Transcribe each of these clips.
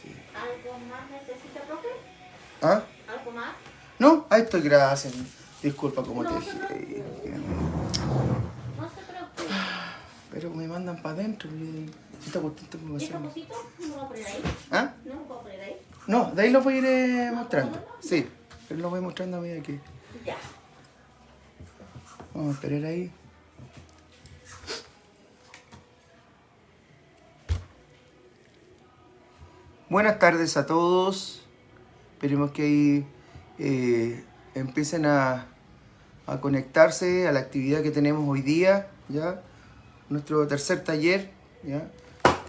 Sí. ¿Algo más necesita, profe? ¿Ah? ¿Algo más? No, ahí estoy, gracias. Disculpa como No te se dije. preocupe. No se preocupe. Pero me mandan para adentro. Si está contento con ¿Y esta hacerlo. cosita? ¿No lo voy a poner ahí? ¿Ah? ¿No lo puedo poner ahí? No, de ahí lo voy a ir ¿No, mostrando. todo no? Sí, pero lo voy mostrando a medida que. Ya. Vamos a esperar ahí. Buenas tardes a todos. Esperemos que ahí empiecen a conectarse a la actividad que tenemos hoy día, ¿ya? Nuestro tercer taller, ¿ya?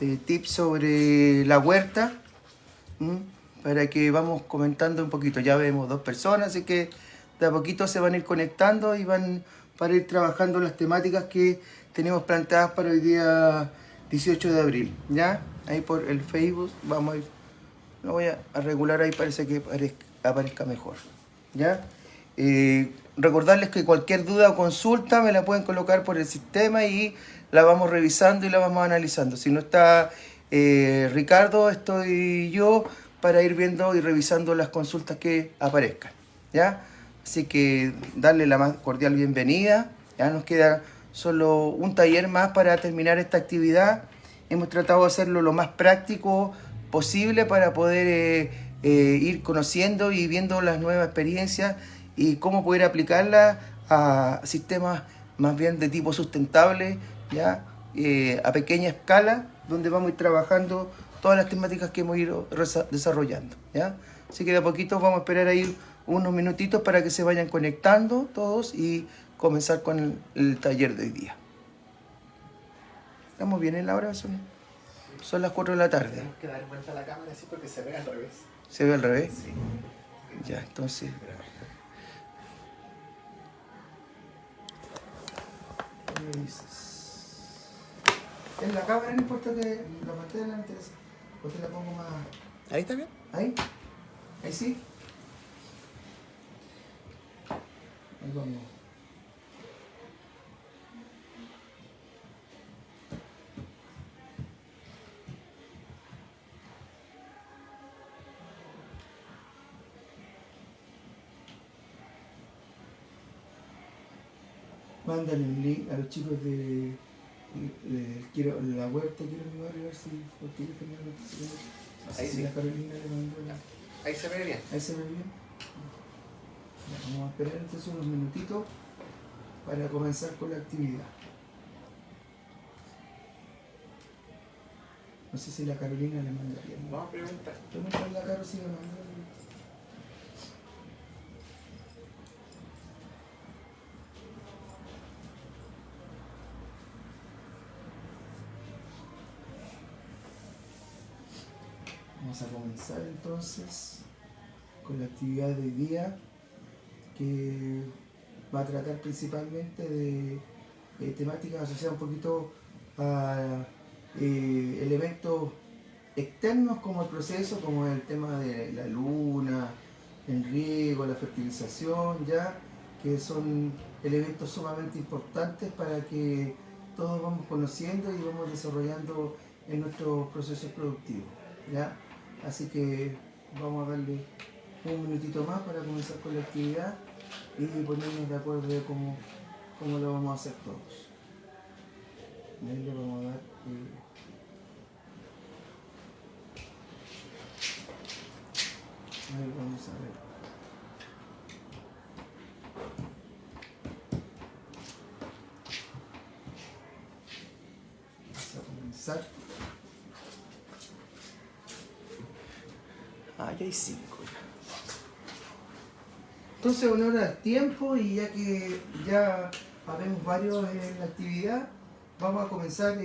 De tips sobre la huerta, ¿m? Para que vamos comentando un poquito. Ya vemos 2 personas, así que de a poquito se van a ir conectando y van para ir trabajando las temáticas que tenemos planteadas para hoy día 18 de abril, ¿ya? Ahí por el Facebook vamos a ir. Lo voy a regular ahí, parece que aparezca mejor, ¿ya? Recordarles que cualquier duda o consulta me la pueden colocar por el sistema y la vamos revisando y la vamos analizando. Si no está Ricardo, estoy yo para ir viendo y revisando las consultas que aparezcan, ¿ya? Así que darle la más cordial bienvenida. Ya nos queda solo un taller más para terminar esta actividad. Hemos tratado de hacerlo lo más práctico posible para poder ir conociendo y viendo las nuevas experiencias y cómo poder aplicarlas a sistemas más bien de tipo sustentable, ¿ya? A pequeña escala, donde vamos a ir trabajando todas las temáticas que hemos ido desarrollando, ¿ya? Así que de a poquito vamos a esperar ahí unos minutitos para que se vayan conectando todos y comenzar con el taller de hoy día. ¿Estamos bien en la hora? Son las 4 de la tarde. Tenemos que dar vuelta a la cámara así porque se ve al revés. ¿Se ve al revés? Sí. Ya, entonces. En la cámara no importa que la pantalla no me interesa. O te la pongo más. ¿Ahí está bien? ¿Ahí? ¿Ahí sí? Ahí vamos. Mándale un link a los chicos de la huerta, quiero mi barrio, a ver si porque ellos tenían noticias. No sé Ahí si sí. la Carolina le mandó Ahí se ve bien. Ahí se ve bien. Ya, vamos a esperar entonces unos minutitos para comenzar con la actividad. No sé si la Carolina le manda bien. Vamos a preguntar. Pregúntale a la Caro si le manda. Vamos a comenzar entonces con la actividad de hoy día, que va a tratar principalmente de temáticas asociadas un poquito a elementos externos como el proceso, como el tema de la luna, el riego, la fertilización, ya, que son elementos sumamente importantes para que todos vamos conociendo y vamos desarrollando en nuestros procesos productivos, ¿ya? Así que vamos a darle un minutito más para comenzar con la actividad y ponernos de acuerdo de cómo lo vamos a hacer todos. Ahí le vamos a dar ahí vamos a ver. Vamos a comenzar. Ya hay 5. Entonces, honor al tiempo y ya que ya habemos varios en la actividad, vamos a comenzar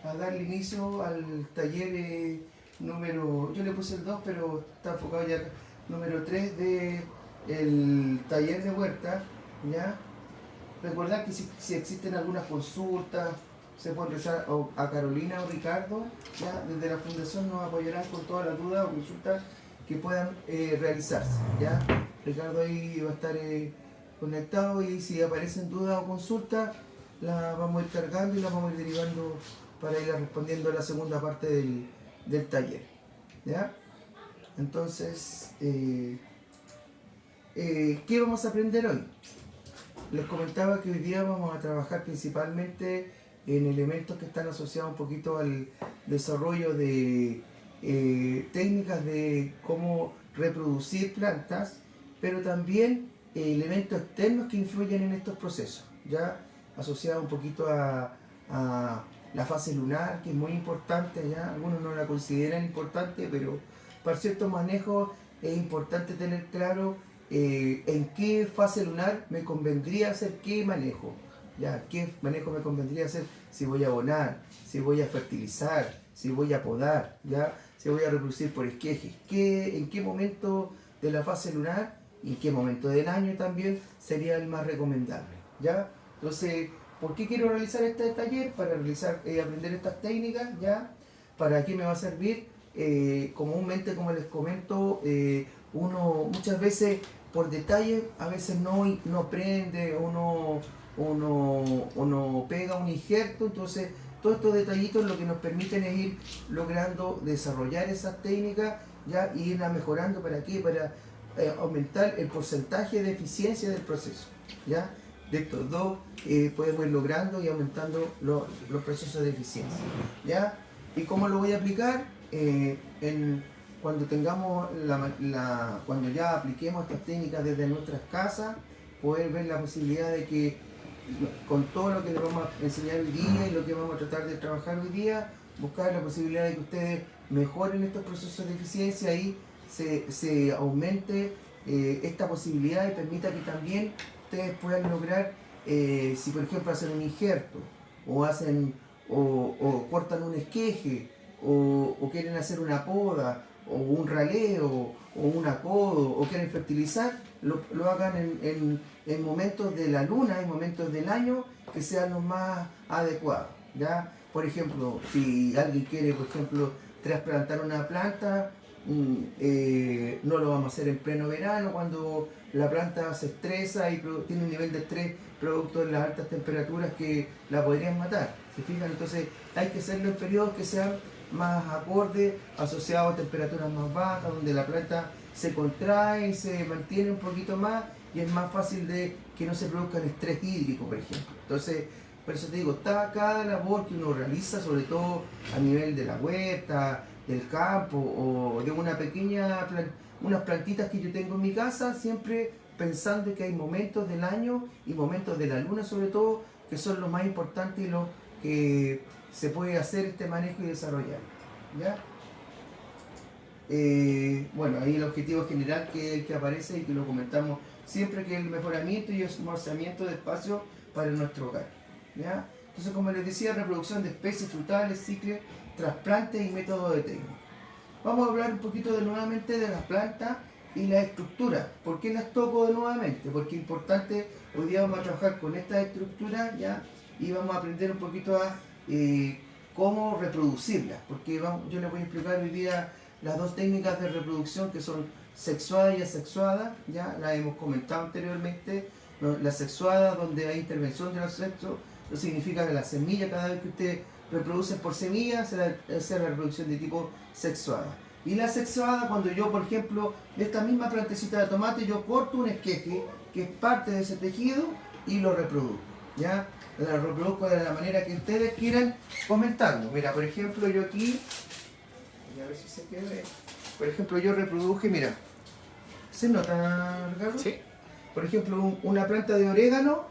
a darle inicio al taller número, yo le puse el 2, pero está enfocado ya número 3 del taller de huerta, ¿ya? Recordar que si existen algunas consultas, se pueden realizar a Carolina o Ricardo, ¿ya? Desde la fundación nos apoyarán con todas las dudas o consultas que puedan realizarse, ¿ya? Ricardo ahí va a estar conectado y si aparecen dudas o consultas, las vamos a ir cargando y las vamos a ir derivando para ir respondiendo a la segunda parte del taller. ¿Ya? Entonces, ¿qué vamos a aprender hoy? Les comentaba que hoy día vamos a trabajar principalmente en elementos que están asociados un poquito al desarrollo de técnicas de cómo reproducir plantas, pero también elementos externos que influyen en estos procesos, ya asociados un poquito a la fase lunar, que es muy importante, ya algunos no la consideran importante, pero para ciertos manejos es importante tener claro en qué fase lunar me convendría hacer qué manejo. Ya, ¿qué manejo me convendría hacer? Si voy a abonar, si voy a fertilizar, si voy a podar, ¿ya? Si voy a reproducir por esquejes. ¿En qué momento de la fase lunar y en qué momento del año también sería el más recomendable? ¿Ya? Entonces, ¿por qué quiero realizar este taller? Para aprender estas técnicas, ¿ya? ¿Para qué me va a servir? Comúnmente, como les comento, uno muchas veces por detalle a veces no prende o no pega un injerto, entonces todos estos detallitos lo que nos permiten es ir logrando desarrollar esas técnicas, ya, y irlas mejorando. ¿Para qué? Para aumentar el porcentaje de eficiencia del proceso, ¿ya? De estos dos podemos ir logrando y aumentando los procesos de eficiencia, ¿ya? ¿Y cómo lo voy a aplicar? Cuando tengamos cuando ya apliquemos estas técnicas desde nuestras casas, poder ver la posibilidad de que con todo lo que les vamos a enseñar hoy día y lo que vamos a tratar de trabajar hoy día, buscar la posibilidad de que ustedes mejoren estos procesos de eficiencia y se aumente esta posibilidad y permita que también ustedes puedan lograr, si por ejemplo hacen un injerto o cortan un esqueje o quieren hacer una poda o un raleo o un acodo o quieren fertilizar, lo hagan en momentos de la luna, en momentos del año que sean los más adecuados, ¿ya? Por ejemplo, si alguien quiere, por ejemplo, trasplantar una planta, no lo vamos a hacer en pleno verano cuando la planta se estresa y tiene un nivel de estrés producto de las altas temperaturas que la podrían matar. ¿Se fijan? Entonces hay que hacerlo en periodos que sean más acordes, asociados a temperaturas más bajas, donde la planta se contrae y se mantiene un poquito más y es más fácil de que no se produzca el estrés hídrico, por ejemplo. Entonces, por eso te digo, cada labor que uno realiza, sobre todo a nivel de la huerta, del campo o de unas plantitas que yo tengo en mi casa, siempre pensando que hay momentos del año y momentos de la luna sobre todo, que son los más importantes y los que se puede hacer este manejo y desarrollar, ¿ya? Bueno, ahí el objetivo general que aparece y que lo comentamos siempre, que es el mejoramiento y esmorzamiento de espacio para nuestro hogar, ¿ya? Entonces, como les decía, reproducción de especies frutales, ciclos, trasplantes y métodos de técnica. Vamos a hablar un poquito nuevamente de las plantas y la estructura. ¿Por qué las toco nuevamente? Porque es importante, hoy día vamos a trabajar con esta estructura, ¿ya? Y vamos a aprender un poquito a cómo reproducirlas, porque yo les voy a explicar hoy día las dos técnicas de reproducción que son sexuada y asexuada, ya la hemos comentado anteriormente. La sexuada, donde hay intervención de los sexos, eso significa que la semilla, cada vez que usted reproduce por semilla, será la reproducción de tipo sexuada. Y la sexuada, cuando yo, por ejemplo, de esta misma plantecita de tomate, yo corto un esqueje que es parte de ese tejido y lo reproduzco, ¿ya? La reproduzco de la manera que ustedes quieran comentarlo. Mira, por ejemplo, yo aquí, a ver si se queda, por ejemplo, yo reproduje, mira, ¿se nota, Ricardo? Sí. Por ejemplo, una planta de orégano,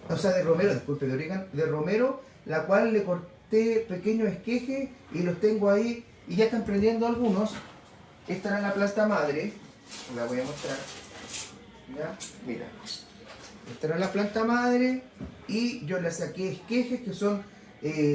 o sea, de romero, disculpe, de romero, la cual le corté pequeños esquejes y los tengo ahí y ya están prendiendo algunos. Esta era la planta madre, la voy a mostrar, ¿ya? Mira, esta era la planta madre y yo le saqué esquejes que son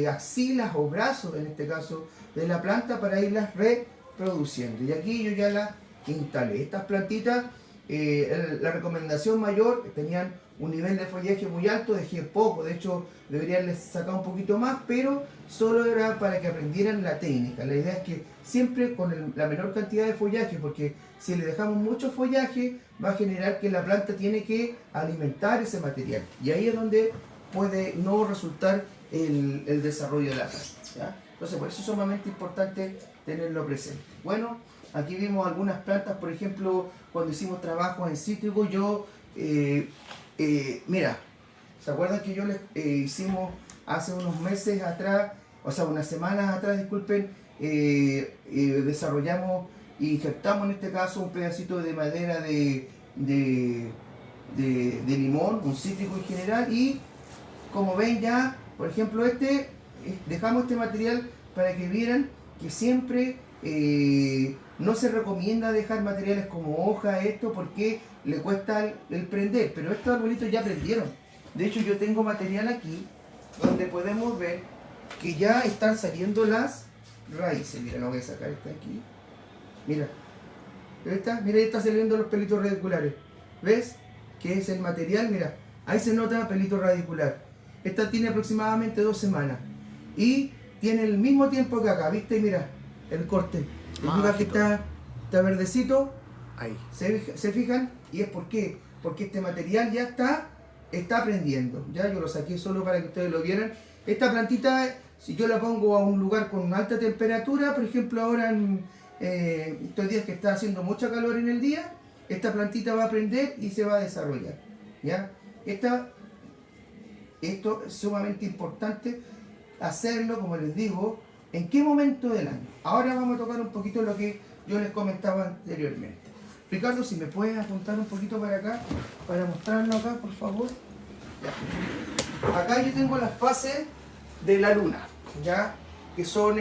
axilas o brazos, en este caso, de la planta para irlas reproduciendo. Y aquí yo ya las instalé. Estas plantitas, la recomendación mayor, tenían un nivel de follaje muy alto, dejé poco, de hecho debería haberles sacado un poquito más, pero solo era para que aprendieran la técnica. La idea es que siempre con la menor cantidad de follaje, porque si le dejamos mucho follaje va a generar que la planta tiene que alimentar ese material y ahí es donde puede no resultar el desarrollo de la planta, ¿ya? Entonces, por eso es sumamente importante tenerlo presente. Bueno, aquí vimos algunas plantas, por ejemplo, cuando hicimos trabajos en cítricos, mira, ¿se acuerdan que yo les hicimos hace unos meses atrás, o sea, unas semanas atrás, disculpen, desarrollamos e injertamos en este caso un pedacito de madera de limón, un cítrico en general, y como ven ya, por ejemplo, dejamos este material para que vieran que siempre no se recomienda dejar materiales como hoja, porque le cuesta el prender, pero estos arbolitos ya prendieron. De hecho, yo tengo material aquí donde podemos ver que ya están saliendo las raíces. Mira, lo voy a sacar esta aquí. Mira, mira, ahí están saliendo los pelitos radiculares. ¿Ves? Que es el material, mira, ahí se nota pelito radicular. Esta tiene aproximadamente 2 semanas y tiene el mismo tiempo que acá, ¿viste? Mira, el corte. El que está verdecito. Ahí. ¿Se fijan? Y es porque este material ya está prendiendo. Ya yo lo saqué solo para que ustedes lo vieran. Esta plantita, si yo la pongo a un lugar con alta temperatura, por ejemplo ahora en estos días que está haciendo mucha calor en el día, esta plantita va a prender y se va a desarrollar, ¿ya? Esto es sumamente importante hacerlo, como les digo, ¿en qué momento del año? Ahora vamos a tocar un poquito lo que yo les comentaba anteriormente. Ricardo, si me puedes apuntar un poquito para acá, para mostrarlo acá, por favor. Ya. Acá yo tengo las fases de la luna, ¿ya? Que son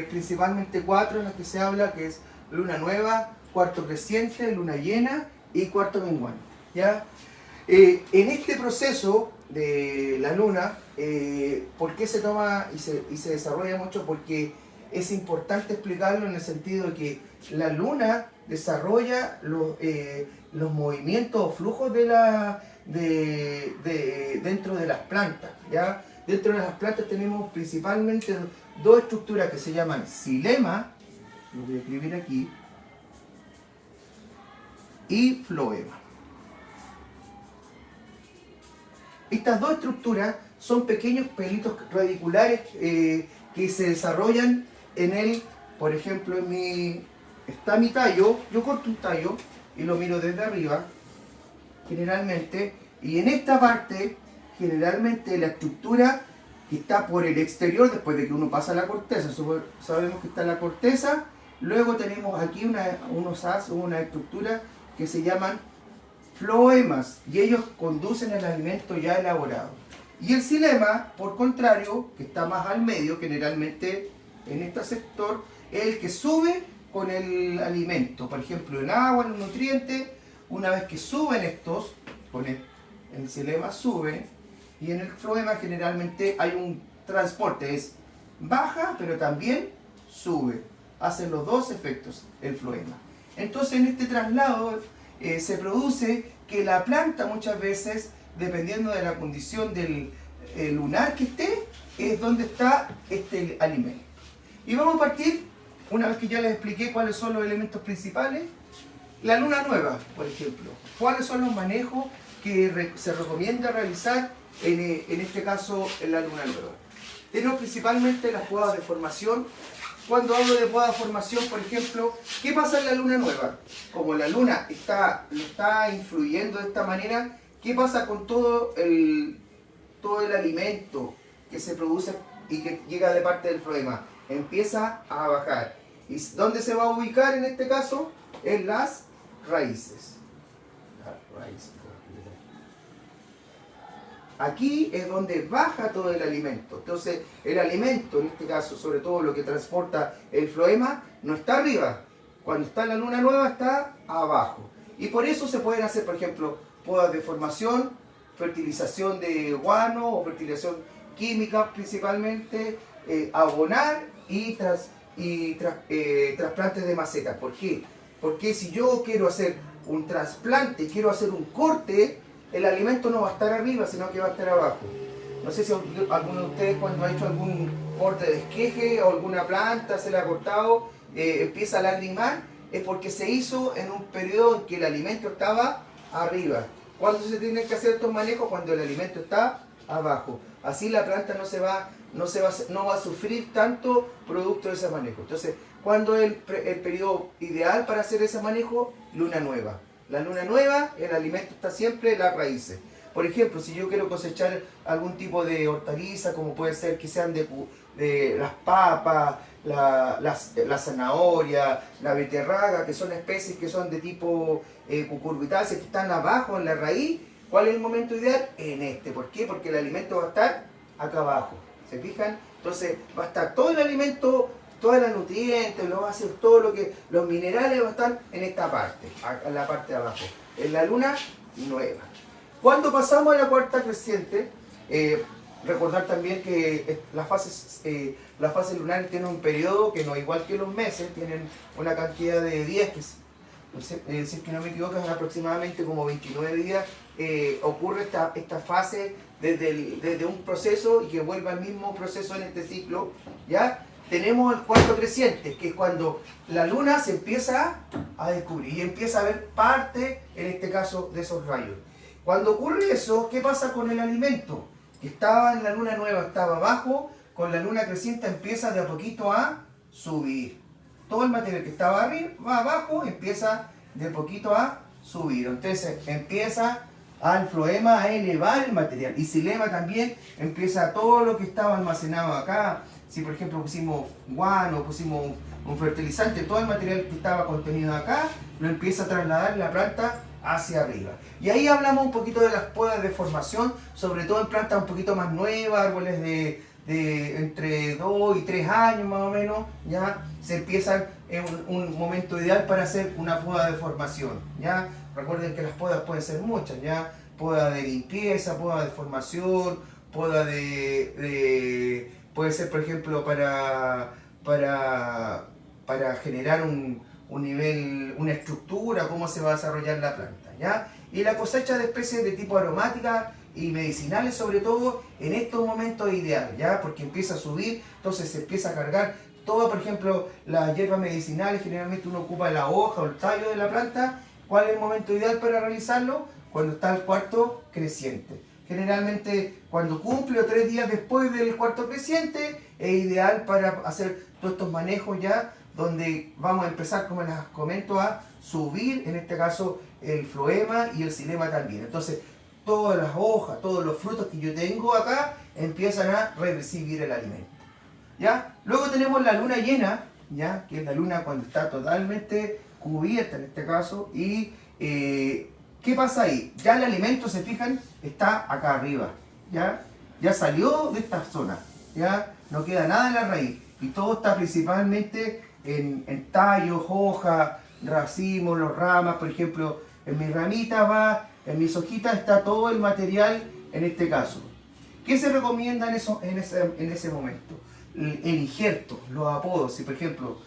principalmente 4 en las que se habla, que es luna nueva, cuarto creciente, luna llena y cuarto menguante, ¿ya? En este proceso de la luna, ¿por qué se toma y se desarrolla mucho? Porque es importante explicarlo en el sentido de que la luna desarrolla los movimientos o flujos dentro de las plantas, ¿ya? Dentro de las plantas tenemos principalmente 2 estructuras que se llaman xilema, lo voy a escribir aquí, y floema. Estas 2 estructuras son pequeños pelitos radiculares que se desarrollan por ejemplo, está mi tallo, yo corto un tallo y lo miro desde arriba, generalmente, y en esta parte, generalmente la estructura que está por el exterior, después de que uno pasa la corteza, sabemos que está la corteza, luego tenemos aquí una estructura que se llaman floemas, y ellos conducen el alimento ya elaborado. Y el xilema, por contrario, que está más al medio, generalmente en este sector, es el que sube con el alimento, por ejemplo, el agua, los nutrientes. Una vez que suben estos, con el xilema suben, y en el floema generalmente hay un transporte, es baja, pero también sube. Hacen los 2 efectos el floema. Entonces en este traslado se produce que la planta muchas veces, dependiendo de la condición del lunar que esté, es donde está este alimento. Y vamos a partir, una vez que ya les expliqué cuáles son los elementos principales, la luna nueva, por ejemplo. ¿Cuáles son los manejos que se recomienda realizar en este caso en la luna nueva? Tenemos principalmente las podas de formación. Cuando hablo de poda de formación, por ejemplo, ¿qué pasa en la luna nueva? Como la luna lo está influyendo de esta manera, ¿qué pasa con todo el alimento que se produce y que llega de parte del floema? Empieza a bajar. ¿Y dónde se va a ubicar en este caso? En las raíces. Aquí es donde baja todo el alimento. Entonces, el alimento, en este caso, sobre todo lo que transporta el floema, no está arriba. Cuando está en la luna nueva, está abajo. Y por eso se pueden hacer, por ejemplo, podas de formación, fertilización de guano o fertilización química principalmente, abonar y trasplantes de macetas. ¿Por qué? Porque si yo quiero hacer un trasplante, quiero hacer un corte, el alimento no va a estar arriba, sino que va a estar abajo. No sé si alguno de ustedes, cuando ha hecho algún corte de esqueje o alguna planta, se le ha cortado, empieza a lagrimar, es porque se hizo en un periodo en que el alimento estaba arriba. ¿Cuándo se tienen que hacer estos manejos? Cuando el alimento está abajo. Así la planta no se va no va a sufrir tanto producto de ese manejo. Entonces, ¿cuándo es el periodo ideal para hacer ese manejo? Luna nueva. La luna nueva, el alimento está siempre en las raíces. Por ejemplo, si yo quiero cosechar algún tipo de hortaliza, como puede ser que sean de las papas, la zanahoria, la beterraga, que son especies que son de tipo cucurbitáceas, que están abajo en la raíz, ¿cuál es el momento ideal? En este. ¿Por qué? Porque el alimento va a estar acá abajo. ¿Se fijan? Entonces va a estar todo el alimento, todas las nutrientes, los ácidos, los minerales van a estar en esta parte, en la parte de abajo, en la luna nueva. Cuando pasamos a la cuarta creciente, recordar también que las fases lunares tienen un periodo que no es igual que los meses, tienen una cantidad de días que, si no me equivoco, es aproximadamente como 29 días. Ocurre esta fase desde un proceso y que vuelve al mismo proceso en este ciclo, ¿ya? Tenemos el cuarto creciente, que es cuando la luna se empieza a descubrir y empieza a ver parte, en este caso, de esos rayos. Cuando ocurre eso, ¿qué pasa con el alimento? Que estaba en la luna nueva, estaba abajo, con la luna creciente empieza de a poquito a subir. Todo el material que estaba arriba, va abajo, empieza de poquito a subir. Entonces empieza al floema a elevar el material. Y xilema también empieza todo lo que estaba almacenado acá. Si por ejemplo pusimos guano, pusimos un fertilizante, todo el material que estaba contenido acá, lo empieza a trasladar la planta hacia arriba. Y ahí hablamos un poquito de las podas de formación, sobre todo en plantas un poquito más nuevas, árboles de entre 2 y 3 años más o menos, ya se empiezan en un momento ideal para hacer una poda de formación. Ya recuerden que las podas pueden ser muchas, ya poda de limpieza, poda de formación, poda puede ser por ejemplo para generar un nivel, una estructura, cómo se va a desarrollar la planta, ¿ya? Y la cosecha de especies de tipo aromática y medicinales, sobre todo en estos momentos ideal, ¿ya? Porque empieza a subir, entonces se empieza a cargar todo, por ejemplo, las hierbas medicinales, generalmente uno ocupa la hoja o el tallo de la planta. ¿Cuál es el momento ideal para realizarlo? Cuando está el cuarto creciente. Generalmente cuando cumple o 3 días después del cuarto creciente es ideal para hacer todos estos manejos ya, donde vamos a empezar, como les comento, a subir, en este caso, el floema y el xilema también. Entonces, todas las hojas, todos los frutos que yo tengo acá empiezan a recibir el alimento, ¿ya? Luego tenemos la luna llena, ¿ya? Que es la luna cuando está totalmente cubierta, en este caso, y ¿qué pasa ahí? Ya el alimento, se fijan, está acá arriba, ¿ya? Ya salió de esta zona, ¿ya? No queda nada en la raíz, y todo está principalmente en tallos, hojas, racimos, las ramas. Por ejemplo, en mis ramitas en mis hojitas está todo el material en este caso. ¿Qué se recomienda en ese momento? El injerto, los apodos. Si por ejemplo,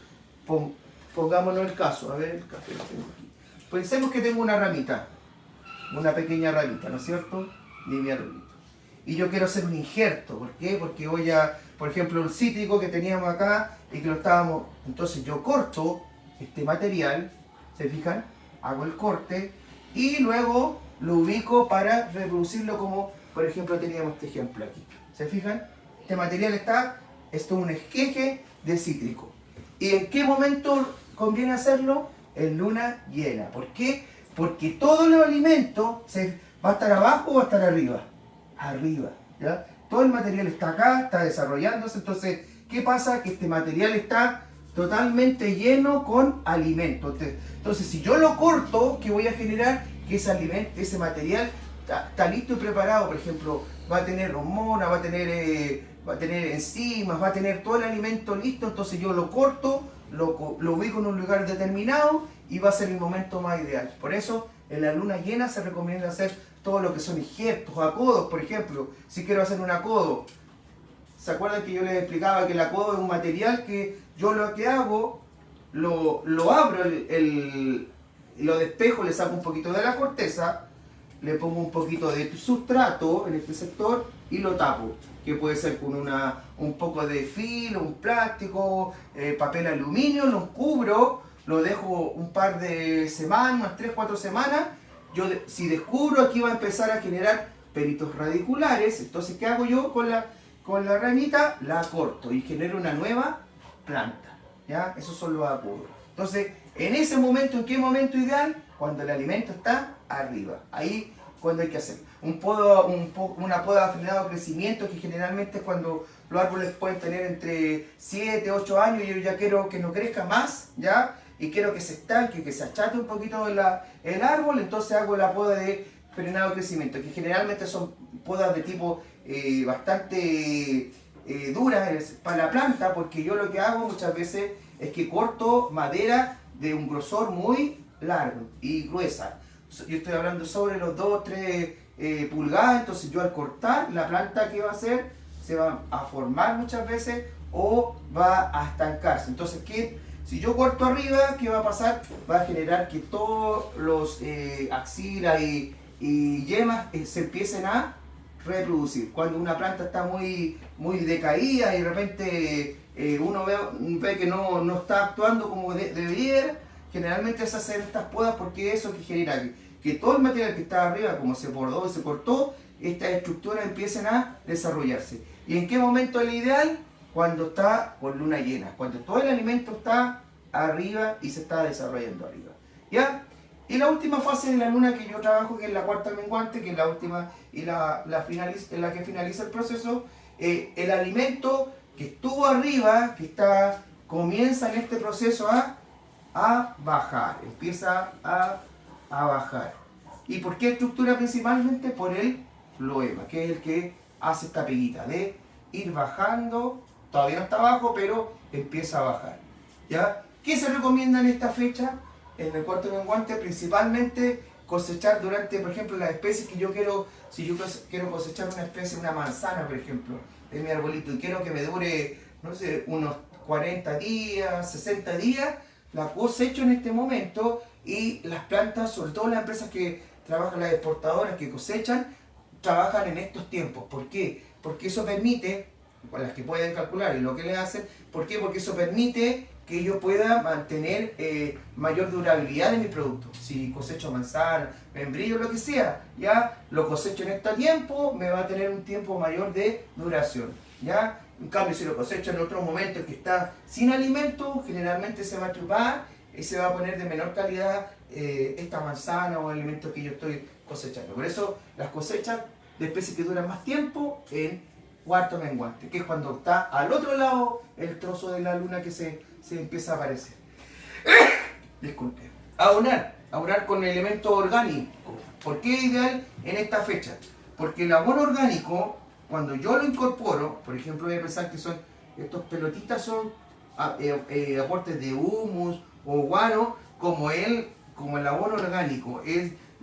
pongámonos el caso, a ver el café lo tengo aquí. Pensemos que tengo una ramita, una pequeña ramita, ¿no es cierto? De mi arbolito. Y yo quiero hacer un injerto. ¿Por qué? Porque voy a, por ejemplo, un cítrico que teníamos acá y que lo estábamos... Entonces yo corto este material, ¿se fijan? Hago el corte y luego lo ubico para reproducirlo como, por ejemplo, teníamos este ejemplo aquí. ¿Se fijan? Este material esto es un esqueje de cítrico. ¿Y en qué momento conviene hacerlo? En luna llena. ¿Por qué? Porque todo el alimento va a estar abajo o va a estar arriba. Arriba, ¿ya? Todo el material está acá, está desarrollándose. Entonces, ¿qué pasa? Que este material está totalmente lleno con alimento. Entonces, si yo lo corto, ¿qué voy a generar? Que ese material está listo y preparado. Por ejemplo, va a tener hormonas, va a tener enzimas, va a tener todo el alimento listo. Entonces yo lo corto, lo ubico en un lugar determinado y va a ser el momento más ideal. Por eso, en la luna llena se recomienda hacer todo lo que son injertos, acodos. Por ejemplo, si quiero hacer un acodo, ¿se acuerdan que yo les explicaba que el acodo es un material que yo lo que hago, lo abro, lo despejo, le saco un poquito de la corteza, le pongo un poquito de sustrato en este sector y lo tapo, que puede ser con un poco de filo, un plástico, papel aluminio, lo cubro, lo dejo un par de semanas, unas 3-4 semanas. Si descubro aquí va a empezar a generar peritos radiculares, entonces ¿qué hago yo con con la ramita la corto y genero una nueva planta. ¿Ya? Esos son los apodos. Entonces, en ese momento, ¿en qué momento ideal? Cuando el alimento está arriba. Ahí cuando hay que hacer. Una poda de frenado de crecimiento, que generalmente es cuando los árboles pueden tener entre 7, 8 años y yo ya quiero que no crezca más, ¿ya? Y quiero que se estanque, que se achate un poquito el árbol, entonces hago la poda de frenado de crecimiento, que generalmente son podas de tipo bastante duras para la planta, porque yo lo que hago muchas veces es que corto madera de un grosor muy largo y gruesa. Yo estoy hablando sobre los 2 3 pulgadas, entonces yo al cortar la planta, ¿qué va a hacer? Se va a formar muchas veces o va a estancarse. Entonces, si yo corto arriba, ¿qué va a pasar? Va a generar que todos los axilas y yemas se empiecen a reproducir. Cuando una planta está muy decaída y de repente uno ve que no está actuando como debiera, generalmente se hacen estas podas porque eso que genera que todo el material que está arriba, como se bordó y se cortó, estas estructuras empiecen a desarrollarse. ¿Y en qué momento es el ideal? Cuando está con luna llena, cuando todo el alimento está arriba y se está desarrollando arriba. ¿Ya? Y la última fase de la luna que yo trabajo, que es la cuarta menguante, que es la última y la que finaliza el proceso, el alimento que estuvo arriba, comienza en este proceso a bajar, empieza a bajar. ¿Y por qué estructura? Principalmente por el floema, que es el que hace esta peguita de ir bajando, todavía no está abajo, pero empieza a bajar. ¿Ya? ¿Qué se recomienda en esta fecha? En el cuarto menguante, principalmente cosechar durante, por ejemplo, las especies que yo quiero, si yo quiero cosechar una especie, una manzana, por ejemplo, de mi arbolito, y quiero que me dure, no sé, unos 40 días, 60 días, la cosecho en este momento, y las plantas, sobre todo las empresas que trabajan, las exportadoras que cosechan, trabajan en estos tiempos. ¿Por qué? Porque eso permite, con las que pueden calcular y lo que le hacen, ¿por qué? Porque eso permite que yo pueda mantener mayor durabilidad de mi producto. Si cosecho manzana, membrillo, lo que sea, ya lo cosecho en este tiempo, me va a tener un tiempo mayor de duración, ¿ya? En cambio, si lo cosecho en otro momento que está sin alimento, generalmente se va a chupar y se va a poner de menor calidad esta manzana o el alimento que yo estoy cosechando. Por eso las cosechas de especies que duran más tiempo en cuarto menguante, que es cuando está al otro lado el trozo de la luna que se empieza a aparecer. Disculpe. Abonar con elemento orgánico. ¿Por qué es ideal en esta fecha? Porque el abono orgánico, cuando yo lo incorporo, por ejemplo, voy a pensar que estos pelotitas son aportes de humus o guano, como el abono orgánico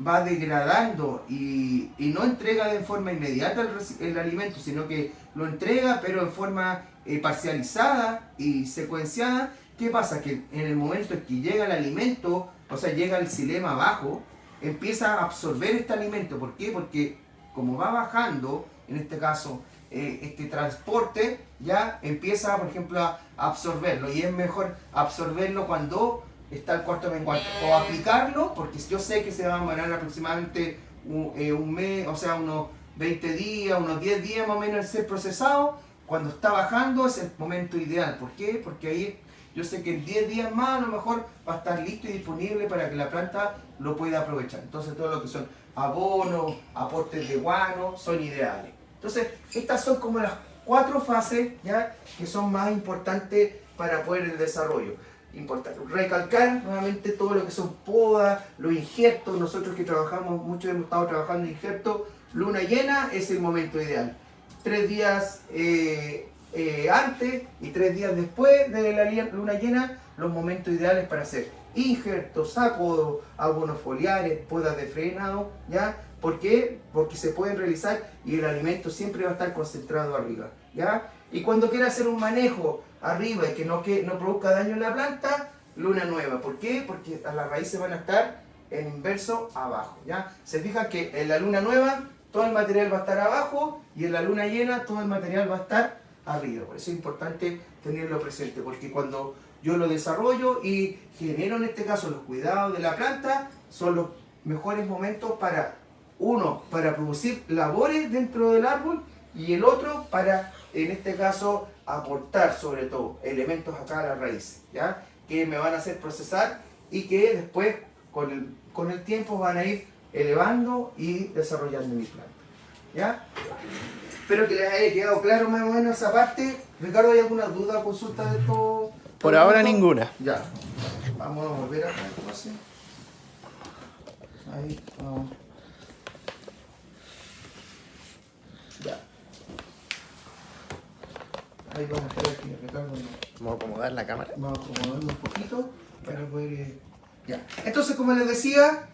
va degradando y no entrega de forma inmediata el alimento, sino que lo entrega pero en forma parcializada y secuenciada. ¿Qué pasa? Que en el momento en que llega el alimento, o sea, llega el xilema abajo, empieza a absorber este alimento. ¿Por qué? Porque como va bajando, en este caso, este transporte, ya empieza, por ejemplo, a absorberlo. Y es mejor absorberlo cuando está el cuarto menguante. O aplicarlo, porque yo sé que se va a demorar aproximadamente un mes, o sea, unos 20 días, unos 10 días más o menos en ser procesado. Cuando está bajando es el momento ideal. ¿Por qué? Porque ahí yo sé que en 10 días más a lo mejor va a estar listo y disponible para que la planta lo pueda aprovechar. Entonces todo lo que son abonos, aportes de guano, son ideales. Entonces estas son como las 4 fases, ¿ya?, que son más importantes para poder el desarrollo. Importante recalcar nuevamente todo lo que son podas, los injertos. Nosotros que trabajamos mucho, hemos estado trabajando en injertos. Luna llena es el momento ideal. 3 días antes y 3 días después de la luna llena, los momentos ideales para hacer injertos, apodos, abonos foliares, podas de frenado, ¿ya? ¿Por qué? Porque se pueden realizar y el alimento siempre va a estar concentrado arriba, ¿ya? Y cuando quiera hacer un manejo arriba y que no produzca daño en la planta, luna nueva. ¿Por qué? Porque las raíces van a estar en inverso abajo, ¿ya? Se fija que en la luna nueva todo el material va a estar abajo y en la luna llena todo el material va a estar arriba. Por eso es importante tenerlo presente, porque cuando yo lo desarrollo y genero en este caso los cuidados de la planta, son los mejores momentos para producir labores dentro del árbol y el otro para, en este caso, aportar sobre todo elementos acá a la raíz, ¿ya? Que me van a hacer procesar y que después con el tiempo van a ir elevando y desarrollando mi planta, ¿ya? Espero que les haya quedado claro más o menos esa parte. Ricardo, ¿hay alguna duda o consulta de todo? Por ahora ninguna. Ya. Vamos a volver acá entonces. Ahí, vamos. Ya. Ahí vamos a esperar que Ricardo Vamos a acomodar la cámara. vamos a acomodarlo un poquito para poder... Ya. Entonces, como les decía,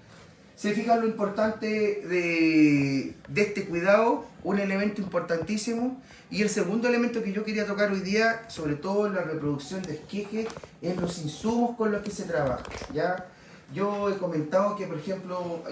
se fijan lo importante de este cuidado, un elemento importantísimo. Y el segundo elemento que yo quería tocar hoy día, sobre todo en la reproducción de esqueje, es los insumos con los que se trabaja, ¿ya? Yo he comentado que, por ejemplo,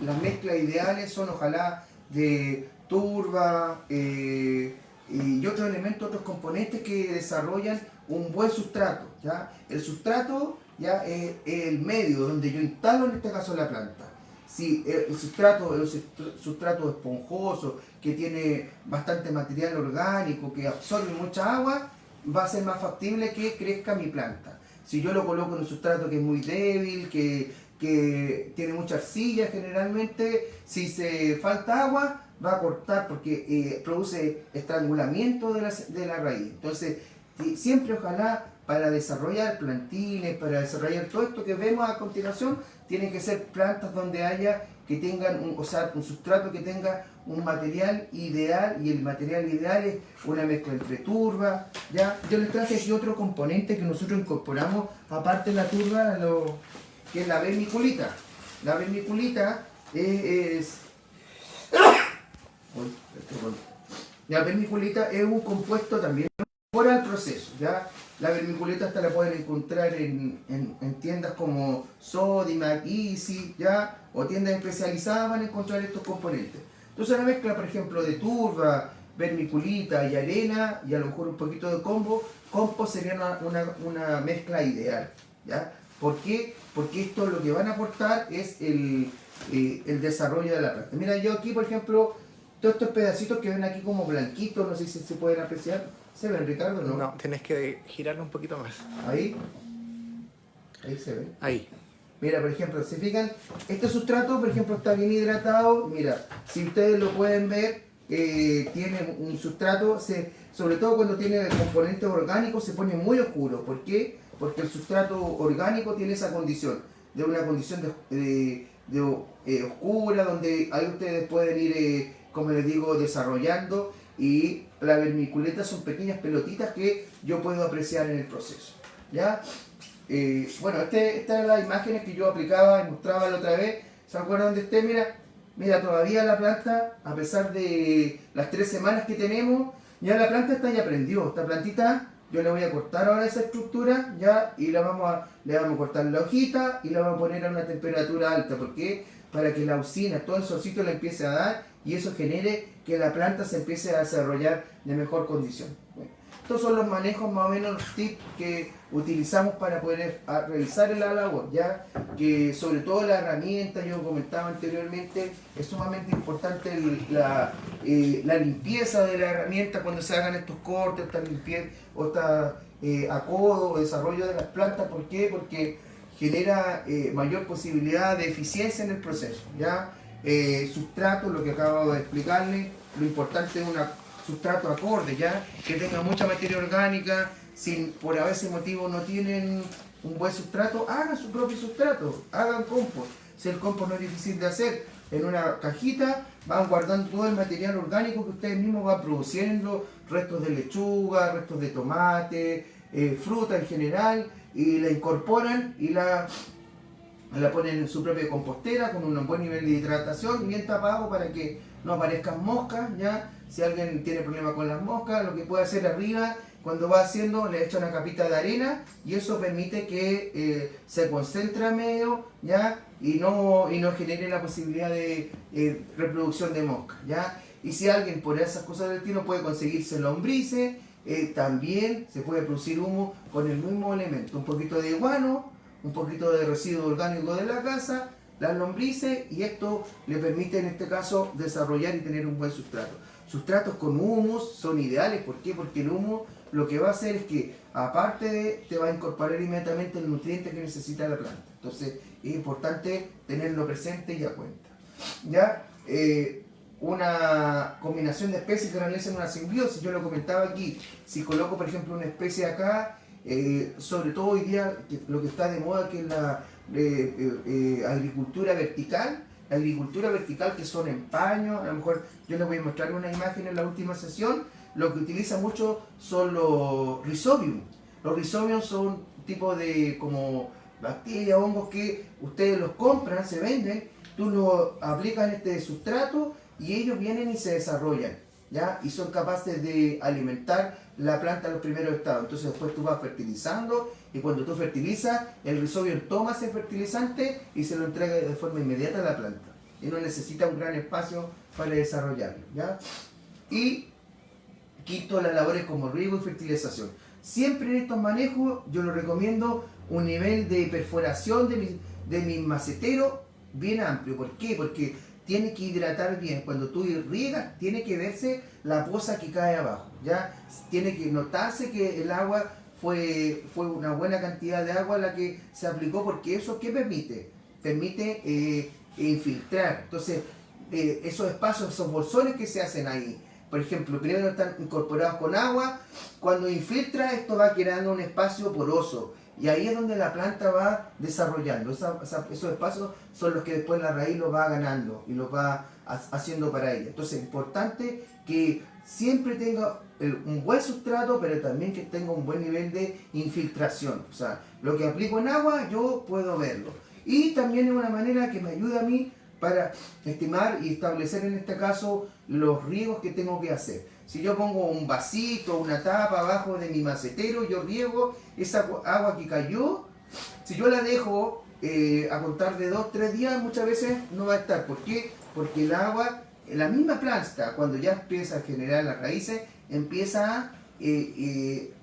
las mezclas ideales son ojalá de turba y otros elementos, otros componentes que desarrollan un buen sustrato, ¿ya? El sustrato ya es el medio donde yo instalo, en este caso, la planta. Si el sustrato es un sustrato esponjoso, que tiene bastante material orgánico, que absorbe mucha agua, va a ser más factible que crezca mi planta. Si yo lo coloco en un sustrato que es muy débil, que tiene mucha arcilla generalmente, si se falta agua, va a cortar porque produce estrangulamiento de la raíz. Entonces, siempre ojalá para desarrollar plantines, para desarrollar todo esto que vemos a continuación, tienen que ser plantas donde haya, que tengan un sustrato que tenga un material ideal, y el material ideal es una mezcla entre turba, ¿ya? Yo les traje aquí otro componente que nosotros incorporamos, aparte de la turba, que es la vermiculita. La vermiculita la vermiculita es un compuesto también para el proceso, ¿ya? La vermiculita hasta la pueden encontrar en tiendas como Sodimac, Easy, ¿ya? O tiendas especializadas van a encontrar estos componentes. Entonces una mezcla, por ejemplo, de turba, vermiculita y arena, y a lo mejor un poquito de compost sería una mezcla ideal, ¿ya? ¿Por qué? Porque esto lo que van a aportar es el desarrollo de la planta. Mira, yo aquí, por ejemplo, todos estos pedacitos que ven aquí como blanquitos, no sé si se pueden apreciar. ¿Se ven, Ricardo? No, No, tienes que girarlo un poquito más. Ahí se ve. Ahí. Mira, por ejemplo, si fijan, este sustrato, por ejemplo, está bien hidratado. Mira, si ustedes lo pueden ver, tiene un sustrato, sobre todo cuando tiene componentes orgánicos, se pone muy oscuro. ¿Por qué? Porque el sustrato orgánico tiene esa condición, de una condición oscura, donde ahí ustedes pueden ir, como les digo, desarrollando, y la vermiculita son pequeñas pelotitas que yo puedo apreciar en el proceso, ¿ya? Bueno, estas eran las imágenes que yo aplicaba y mostraba la otra vez. ¿Se acuerdan de este? Mira, todavía la planta, a pesar de las 3 semanas que tenemos, ya la planta ya prendió. Esta plantita, yo le voy a cortar ahora esa estructura, ya, y le vamos a cortar la hojita y la vamos a poner a una temperatura alta. ¿Por qué? Para que la usina, todo el solcito le empiece a dar, y eso genere que la planta se empiece a desarrollar de mejor condición. Bueno, estos son los manejos, más o menos los tips que utilizamos para poder realizar la labor, ya que sobre todo la herramienta, yo comentaba anteriormente, es sumamente importante la limpieza de la herramienta cuando se hagan estos cortes, esta limpieza o esta acodo o desarrollo de las plantas. ¿Por qué? Porque genera mayor posibilidad de eficiencia en el proceso, ¿ya? Sustrato, lo que acabo de explicarles, lo importante es un sustrato acorde, ¿ya? Que tenga mucha materia orgánica. Si por ese motivo no tienen un buen sustrato, hagan su propio sustrato, hagan compost. Si el compost no es difícil de hacer, en una cajita van guardando todo el material orgánico que ustedes mismos van produciendo, restos de lechuga, restos de tomate, fruta en general, y la incorporan y la ponen en su propia compostera con un buen nivel de hidratación y bien tapado para que no aparezcan moscas, ¿ya? Si alguien tiene problema con las moscas, lo que puede hacer arriba, cuando va haciendo, le echa una capita de arena, y eso permite que se concentre medio, ¿ya? Y no genere la posibilidad de reproducción de moscas, ¿ya? Y si alguien por esas cosas del estilo puede conseguirse lombrices, también se puede producir humo con el mismo elemento, un poquito de guano, un poquito de residuo orgánico de la casa, las lombrices, y esto le permite en este caso desarrollar y tener un buen sustrato. sustratos con humus son ideales. ¿Por qué? Porque el humus lo que va a hacer es que, aparte de, te va a incorporar inmediatamente el nutriente que necesita la planta. Entonces, es importante tenerlo presente y a cuenta. ¿Ya? Una combinación de especies que realizan una simbiosis, yo lo comentaba aquí. Si coloco, por ejemplo, una especie acá, sobre todo hoy día lo que está de moda, que es la agricultura vertical. La agricultura vertical, que son en paños, a lo mejor yo les voy a mostrar una imagen en la última sesión. Lo que utiliza mucho son los rhizobium. Los rhizobium son tipo de como bacterias, hongos que ustedes los compran, se venden, tú los aplicas en este sustrato y ellos vienen y se desarrollan, ¿ya? Y son capaces de alimentar la planta en los primeros estados. Entonces después tú vas fertilizando y cuando tú fertilizas, el rhizobium toma ese fertilizante y se lo entrega de forma inmediata a la planta. Y no necesita un gran espacio para desarrollarlo, ¿ya? Y quinto, las labores como riego y fertilización. Siempre en estos manejos yo les recomiendo un nivel de perforación de mi macetero bien amplio. ¿Por qué? Porque tiene que hidratar bien. Cuando tú riegas, tiene que verse la poza que cae abajo, ¿ya? Tiene que notarse que el agua fue una buena cantidad de agua la que se aplicó, porque eso ¿qué permite? Permite infiltrar. Entonces, esos espacios, esos bolsones que se hacen ahí, por ejemplo, primero están incorporados con agua, cuando infiltra esto va creando un espacio poroso y ahí es donde la planta va desarrollando. Esos espacios son los que después la raíz los va ganando y los va haciendo para ella. Entonces es importante que siempre tenga un buen sustrato, pero también que tenga un buen nivel de infiltración. O sea, lo que aplico en agua yo puedo verlo. Y también es una manera que me ayuda a mí para estimar y establecer en este caso los riegos que tengo que hacer. Si yo pongo un vasito, una tapa abajo de mi macetero, yo riego esa agua que cayó. Si yo la dejo a contar de 2-3 días, muchas veces no va a estar. ¿Por qué? Porque el agua, la misma planta, cuando ya empieza a generar las raíces, empieza a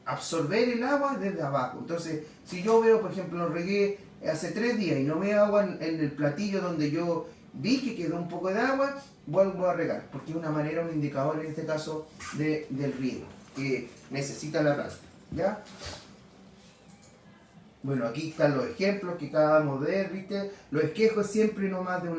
absorber el agua desde abajo. Entonces, si yo veo, por ejemplo, lo regué hace 3 días y no veo agua en el platillo donde yo vi que quedó un poco de agua, vuelvo a regar, porque es una manera, un indicador en este caso del riego que necesita la planta, ¿ya? Bueno, aquí están los ejemplos que acabamos de ver, ¿viste? Los esquejos siempre no más de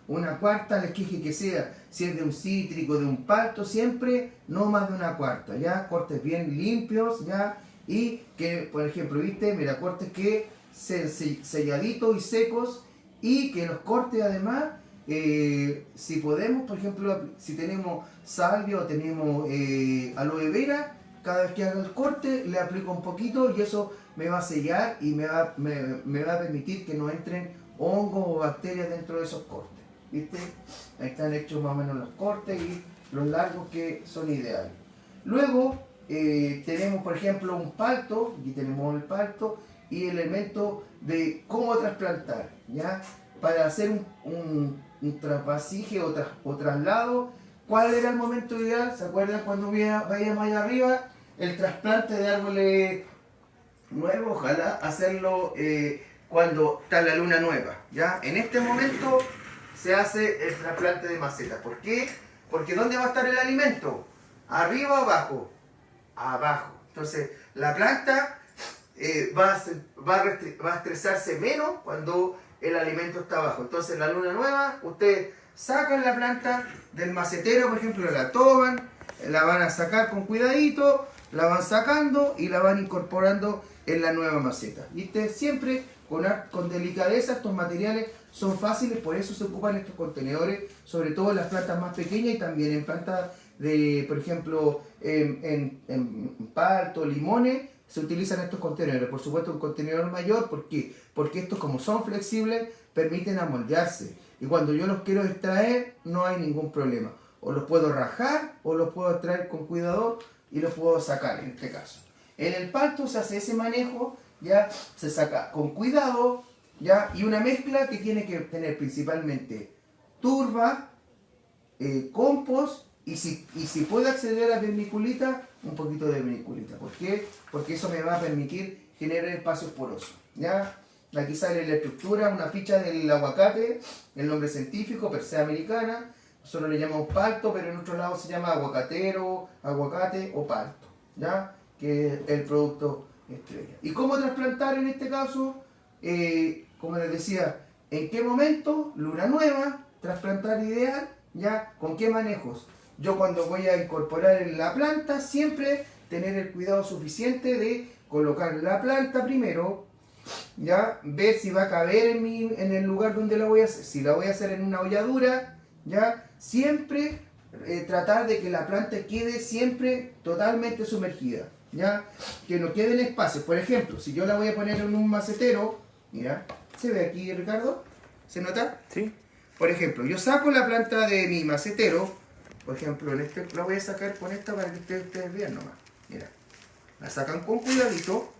una cuarta, el esqueje que sea, si es de un cítrico, de un palto, siempre no más de una cuarta, ¿ya? Cortes bien limpios, ¿ya? Y que, por ejemplo, ¿viste? Mira, cortes que sean selladitos y secos, y que los cortes además, si podemos, por ejemplo, si tenemos salvia o tenemos aloe vera, cada vez que haga el corte le aplico un poquito y eso me va a sellar y me va a permitir que no entren hongos o bacterias dentro de esos cortes, ¿viste? Ahí están hechos más o menos los cortes y los largos que son ideales. Luego tenemos, por ejemplo, un palto, aquí tenemos el palto y el elemento de cómo trasplantar, ¿ya? Para hacer un trasvasije o traslado, ¿cuál era el momento ideal? ¿Se acuerdan cuando veíamos allá arriba el trasplante de árboles nuevos? Ojalá hacerlo cuando está la luna nueva, ¿ya? En este momento se hace el trasplante de macetas. ¿Por qué? Porque ¿dónde va a estar el alimento? ¿Arriba o abajo? Abajo. Entonces la planta va a estresarse menos cuando el alimento está abajo. Entonces la luna nueva, ustedes sacan la planta del macetero, por ejemplo, la toman, la van a sacar con cuidadito, la van sacando y la van incorporando en la nueva maceta. ¿Viste? Siempre con delicadeza. Estos materiales son fáciles, por eso se ocupan estos contenedores, sobre todo en las plantas más pequeñas y también en plantas de, por ejemplo, en palto, limones, se utilizan estos contenedores. Por supuesto, un contenedor mayor, ¿por qué? Porque estos, como son flexibles, permiten amoldearse. Y cuando yo los quiero extraer, no hay ningún problema. O los puedo rajar, o los puedo extraer con cuidado y los puedo sacar, en este caso. En el palto se hace ese manejo, ya se saca con cuidado, ya, y una mezcla que tiene que tener principalmente turba, compost, y si puedo acceder a vermiculita, un poquito de vermiculita. ¿Por qué? Porque eso me va a permitir generar espacios porosos, ¿ya? Aquí sale la estructura, una ficha del aguacate, el nombre científico, Persea americana, nosotros le llamamos palto, pero en otros lados se llama aguacatero, aguacate o palto, ¿ya? Que es el producto estrella. ¿Y cómo trasplantar en este caso? Como les decía, ¿en qué momento? Luna nueva, trasplantar ideal, ¿ya? ¿Con qué manejos? Yo cuando voy a incorporar en la planta, siempre tener el cuidado suficiente de colocar la planta primero, ya, ver si va a caber en el lugar donde la voy a hacer. Si la voy a hacer en una holladura, ya, siempre tratar de que la planta quede siempre totalmente sumergida, ya, que no queden espacios. Por ejemplo, si yo la voy a poner en un macetero, mira, ¿se ve aquí, Ricardo? ¿Se nota? Sí. Por ejemplo, yo saco la planta de mi macetero, por ejemplo, en este la voy a sacar con esta para que ustedes vean nomás. Mira, la sacan con cuidadito,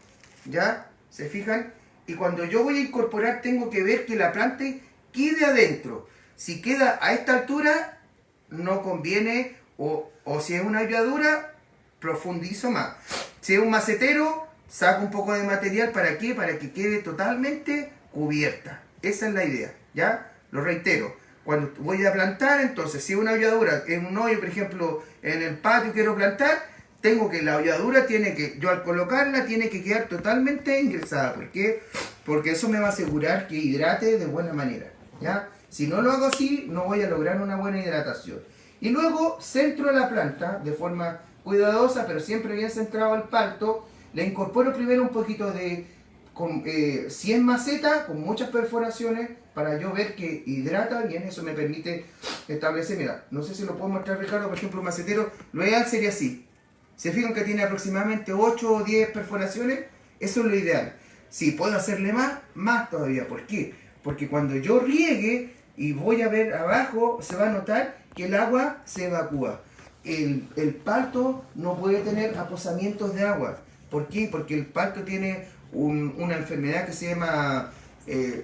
ya, se fijan, y cuando yo voy a incorporar tengo que ver que la planta quede adentro. Si queda a esta altura, no conviene, o si es una holladura, profundizo más. Si es un macetero, saco un poco de material, ¿para qué? Para que quede totalmente cubierta. Esa es la idea, ¿ya? Lo reitero. Cuando voy a plantar, entonces, si es una holladura, en un hoyo, por ejemplo, en el patio quiero plantar, tengo que la holladura tiene que, yo al colocarla, tiene que quedar totalmente ingresada. ¿Por qué? Porque eso me va a asegurar que hidrate de buena manera, ¿ya? Si no lo hago así, no voy a lograr una buena hidratación. Y luego, centro la planta de forma cuidadosa, pero siempre bien centrado al palto. Le incorporo primero un poquito de 100 macetas con muchas perforaciones para yo ver que hidrata bien. Eso me permite establecer, mira, no sé si lo puedo mostrar, Ricardo, por ejemplo, un macetero, lo ideal sería así. Se fijan que tiene aproximadamente 8 o 10 perforaciones, eso es lo ideal. Si puedo hacerle más todavía. ¿Por qué? Porque cuando yo riegue y voy a ver abajo, se va a notar que el agua se evacúa. El palto no puede tener aposamientos de agua. ¿Por qué? Porque el palto tiene una enfermedad que se llama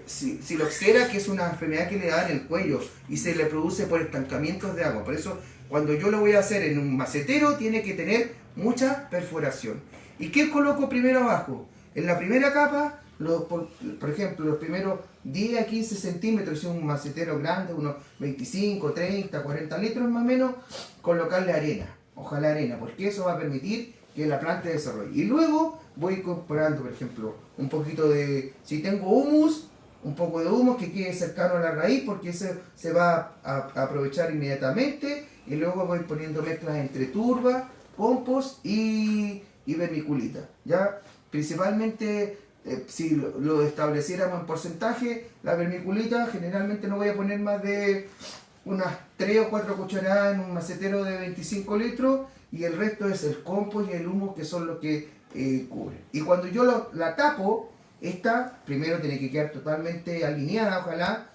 siloxera, que es una enfermedad que le da en el cuello y se le produce por estancamientos de agua. Por eso, cuando yo lo voy a hacer en un macetero, tiene que tener mucha perforación. ¿Y qué coloco primero abajo? En la primera capa, por ejemplo, los primeros 10 a 15 centímetros, si es un macetero grande, unos 25, 30, 40 litros más o menos, colocarle arena, ojalá arena, porque eso va a permitir que la planta desarrolle. Y luego voy incorporando, por ejemplo, un poquito de, si tengo humus, un poco de humus que quede cercano a la raíz, porque ese se va a aprovechar inmediatamente. Y luego voy poniendo mezclas entre turba, compost y vermiculita, ¿ya? Principalmente, si lo estableciéramos en porcentaje, la vermiculita generalmente no voy a poner más de unas 3 o 4 cucharadas en un macetero de 25 litros, y el resto es el compost y el humus, que son los que cubren. Y cuando yo la tapo, esta primero tiene que quedar totalmente alineada, ojalá,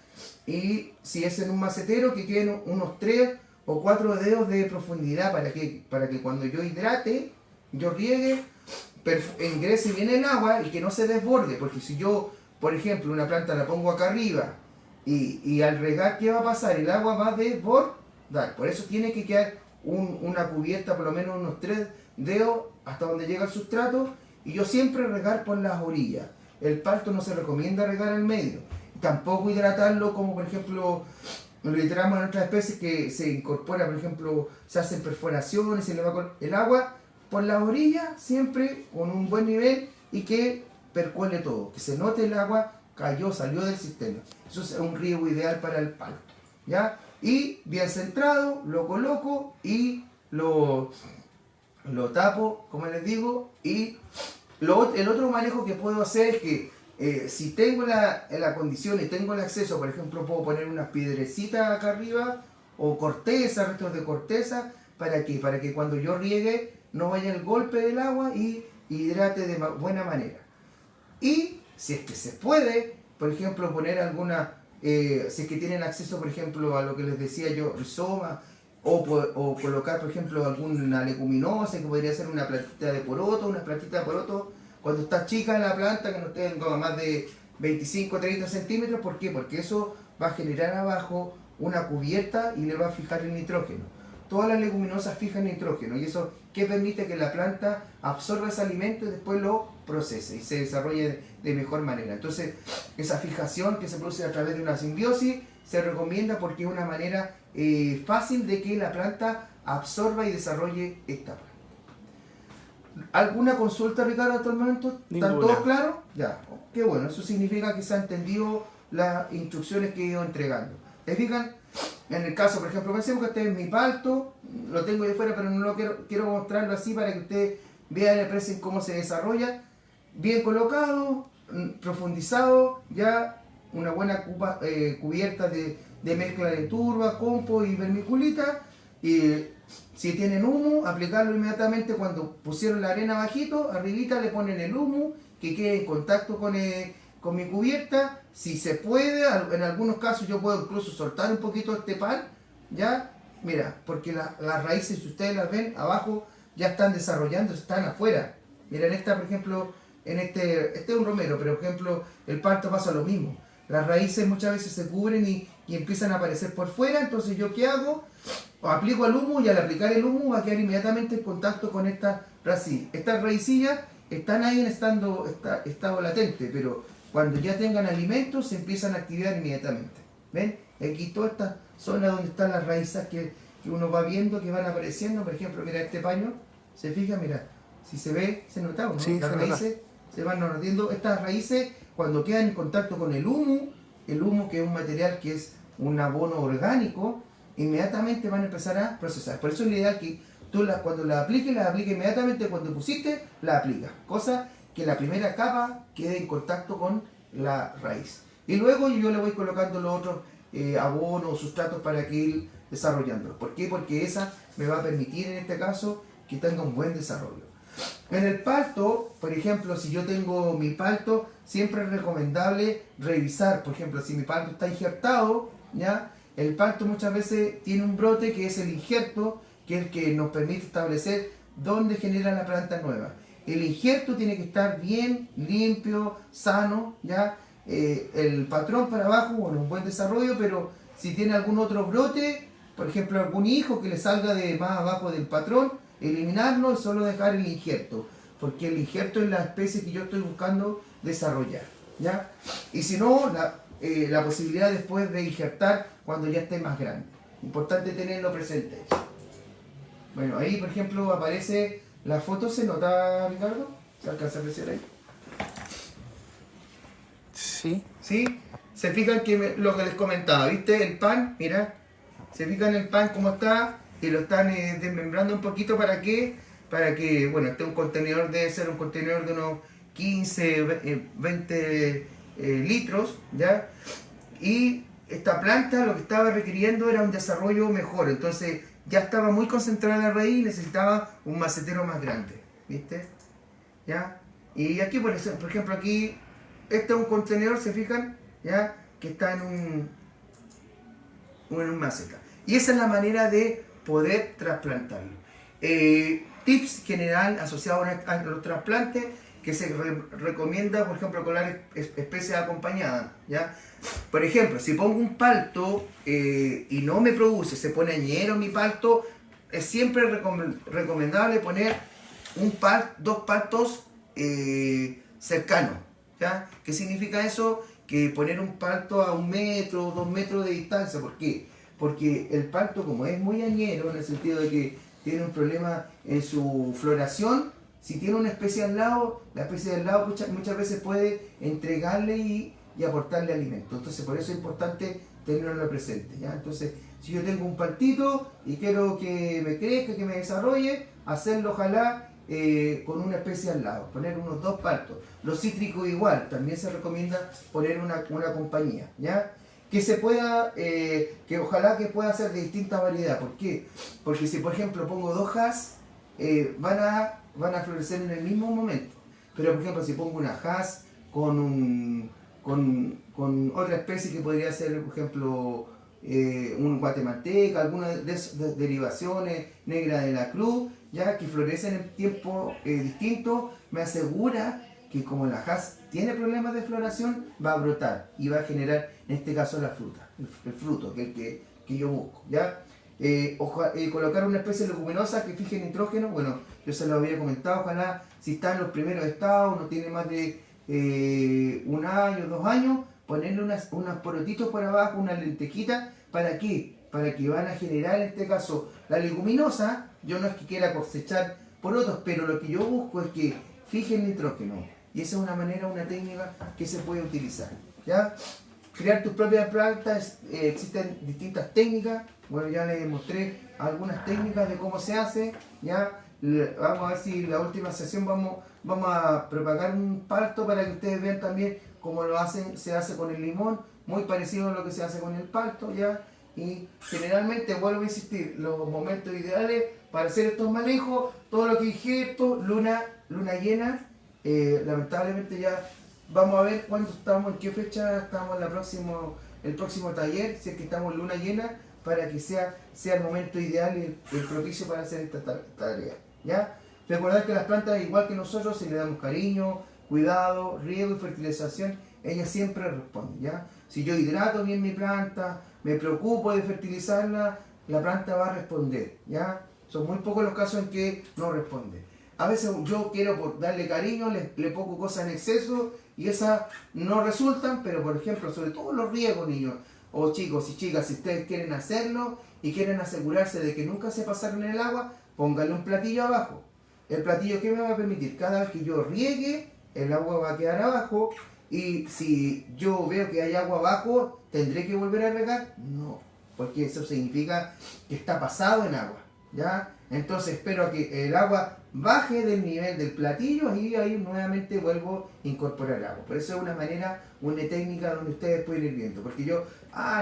y si es en un macetero, que queden unos 3 o 4 dedos de profundidad para que cuando yo hidrate, yo riegue, ingrese bien el agua y que no se desborde. Porque si yo, por ejemplo, una planta la pongo acá arriba y al regar, ¿qué va a pasar? El agua va a desbordar. Por eso tiene que quedar una cubierta, por lo menos unos 3 dedos hasta donde llega el sustrato. Y yo siempre regar por las orillas. El palto no se recomienda regar al medio. Tampoco hidratarlo como, por ejemplo, lo hidratamos en otras especies, que se incorpora, por ejemplo, se hacen perforaciones, se le va con el agua por las orillas, siempre con un buen nivel y que percuele todo, que se note el agua cayó, salió del sistema. Eso es un riego ideal para el palto, ¿ya? Y bien centrado, lo coloco y lo tapo, como les digo. Y el otro manejo que puedo hacer es que si tengo la condición y tengo el acceso, por ejemplo, puedo poner unas piedrecitas acá arriba o corteza, restos de corteza. ¿Para qué? Para que cuando yo riegue no vaya el golpe del agua y hidrate de buena manera. Y si es que se puede, por ejemplo, poner alguna, si es que tienen acceso, por ejemplo, a lo que les decía yo, rizoma, o colocar, por ejemplo, alguna leguminosa, que podría ser una plantita de poroto, cuando está chica la planta, que no tenga más de 25 o 30 centímetros. ¿Por qué? Porque eso va a generar abajo una cubierta y le va a fijar el nitrógeno. Todas las leguminosas fijan nitrógeno, y eso que permite que la planta absorba ese alimento y después lo procese y se desarrolle de mejor manera. Entonces, esa fijación que se produce a través de una simbiosis se recomienda porque es una manera fácil de que la planta absorba y desarrolle esta planta. ¿Alguna consulta, Ricardo, hasta el momento? ¿Están Ninguna. todos claros? Ya, qué bueno, eso significa que se han entendido las instrucciones que he ido entregando. ¿Te fijan? En el caso, por ejemplo, pensemos que este es mi palto, lo tengo de fuera, pero no lo quiero mostrarlo así para que ustedes vean el precio cómo se desarrolla. Bien colocado, profundizado, ya una buena cubierta de mezcla de turba, compost y vermiculita. Y si tienen humo, aplicarlo inmediatamente cuando pusieron la arena bajito, arribita le ponen el humo que quede en contacto con mi cubierta. Si se puede, en algunos casos yo puedo incluso soltar un poquito este pan, ya, mira, porque las raíces, si ustedes las ven, abajo ya están desarrollando, están afuera. Mira, en esta, por ejemplo, este es un romero, pero por ejemplo, el palto pasa lo mismo. Las raíces muchas veces se cubren y empiezan a aparecer por fuera, entonces yo ¿qué hago? Aplico el humo y al aplicar el humo va a quedar inmediatamente en contacto con esta raíz. Estas raicillas están ahí en estado latente, pero cuando ya tengan alimentos se empiezan a activar inmediatamente. ¿Ven? Aquí toda esta zona donde están las raíces que uno va viendo que van apareciendo, por ejemplo, mira este paño, se fija, mira, si se ve, se nota, ¿no? Sí, Las se nota. raíces se van norteando. Estas raíces cuando quedan en contacto con el humo que es un material que es un abono orgánico, inmediatamente van a empezar a procesar. Por eso es la idea que tú cuando la apliques inmediatamente cuando pusiste, la aplicas. Cosa que la primera capa quede en contacto con la raíz. Y luego yo le voy colocando los otros abonos o sustratos para que ir desarrollándolo. ¿Por qué? Porque esa me va a permitir en este caso que tenga un buen desarrollo. En el palto, por ejemplo, si yo tengo mi palto, siempre es recomendable revisar, por ejemplo, si mi palto está injertado, ¿ya? El palto muchas veces tiene un brote que es el injerto, que es el que nos permite establecer dónde genera la planta nueva. El injerto tiene que estar bien, limpio, sano, ¿ya? El patrón para abajo, bueno, un buen desarrollo, pero si tiene algún otro brote, por ejemplo, algún hijo que le salga de más abajo del patrón, eliminarlo y solo dejar el injerto, porque el injerto es la especie que yo estoy buscando desarrollar, ¿ya? Y si no, la posibilidad después de injertar cuando ya esté más grande. Importante tenerlo presente. Bueno, ahí por ejemplo aparece la foto, ¿se nota, Ricardo? ¿Se alcanza a apreciar ahí? Sí. ¿Sí? Se fijan que lo que les comentaba, ¿viste? El pan, mira, se fijan el pan cómo está y lo están desmembrando un poquito para que, bueno, este un contenedor debe ser un contenedor de unos 15, 20 litros, ¿ya? Y esta planta lo que estaba requiriendo era un desarrollo mejor, entonces ya estaba muy concentrada la raíz y necesitaba un macetero más grande, ¿viste? ¿Ya? Y aquí, por ejemplo, aquí, este es un contenedor, ¿se fijan? ¿Ya? Que está en un maceta. Y esa es la manera de poder trasplantarlo. Tips general asociados a los trasplantes que se recomienda, por ejemplo, con las especies acompañadas, ¿ya? Por ejemplo, si pongo un palto y no me produce, se pone añero mi palto, es siempre recomendable poner dos paltos cercanos, ¿ya? ¿Qué significa eso? Que poner un palto a 1 metro, 2 metros de distancia. ¿Por qué? Porque el palto, como es muy añero, en el sentido de que tiene un problema en su floración, si tiene una especie al lado, la especie del lado muchas veces puede entregarle y aportarle alimento. Entonces, por eso es importante tenerlo presente, ¿ya? Entonces, si yo tengo un paltito y quiero que me crezca, que me desarrolle, hacerlo ojalá con una especie al lado, poner unos 2 paltos. Los cítricos igual, también se recomienda poner una compañía, ¿ya? Que se pueda, que ojalá que pueda ser de distinta variedad. ¿Por qué? Porque si por ejemplo pongo 2 Hass, van a florecer en el mismo momento. Pero por ejemplo si pongo una Hass con otra especie que podría ser, por ejemplo, un guatemalteca, alguna de esas derivaciones, negra de la cruz, ya que florecen en tiempo distinto, me asegura que como la Hass tiene problemas de floración, va a brotar y va a generar, en este caso, la fruta, el fruto que yo busco, ¿ya? Colocar una especie leguminosa que fije nitrógeno, bueno, yo se lo había comentado, ojalá si está en los primeros estados, no tiene más de 1 año, 2 años, ponerle unos porotitos por abajo, una lentejita. ¿Para qué? Para que van a generar, en este caso, la leguminosa. Yo no es que quiera cosechar porotos, pero lo que yo busco es que fije el nitrógeno. Y esa es una manera, una técnica que se puede utilizar, ¿ya? Crear tus propias plantas, existen distintas técnicas. Bueno, ya les mostré algunas técnicas de cómo se hace, ¿ya? Vamos a ver si en la última sesión vamos a propagar un palto para que ustedes vean también cómo se hace con el limón, muy parecido a lo que se hace con el palto, ¿ya? Y generalmente, vuelvo a insistir, los momentos ideales para hacer estos manejos, todo lo que dije, esto, luna llena, lamentablemente ya vamos a ver cuándo estamos, en qué fecha estamos el próximo taller, si es que estamos en luna llena, para que sea el momento ideal y el propicio para hacer esta tarea, ¿ya? Recordad que las plantas, igual que nosotros, si le damos cariño, cuidado, riego y fertilización, ellas siempre responden, ¿ya? Si yo hidrato bien mi planta, me preocupo de fertilizarla, la planta va a responder, ¿ya? Son muy pocos los casos en que no responde. A veces yo quiero por darle cariño, le pongo cosas en exceso y esas no resultan, pero por ejemplo, sobre todo los riegos, niños, o chicos y chicas, si ustedes quieren hacerlo y quieren asegurarse de que nunca se pasaron en el agua, pónganle un platillo abajo. El platillo, ¿qué me va a permitir? Cada vez que yo riegue, el agua va a quedar abajo, y si yo veo que hay agua abajo, ¿tendré que volver a regar? No, porque eso significa que está pasado en agua, ¿ya? Entonces espero que el agua baje del nivel del platillo y ahí nuevamente vuelvo a incorporar agua. Por eso es una manera, una técnica donde ustedes pueden ir viendo. Porque yo,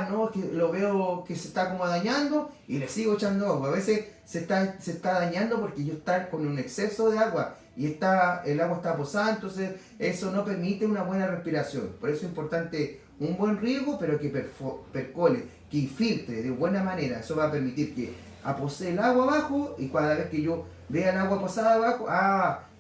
no, que lo veo que se está como dañando y le sigo echando agua. A veces se está dañando porque yo estoy con un exceso de agua y el agua está posada, entonces eso no permite una buena respiración. Por eso es importante un buen riego, pero que percole, que filtre de buena manera. Eso va a permitir que apose el agua abajo y cada vez que yo vea el agua posada abajo,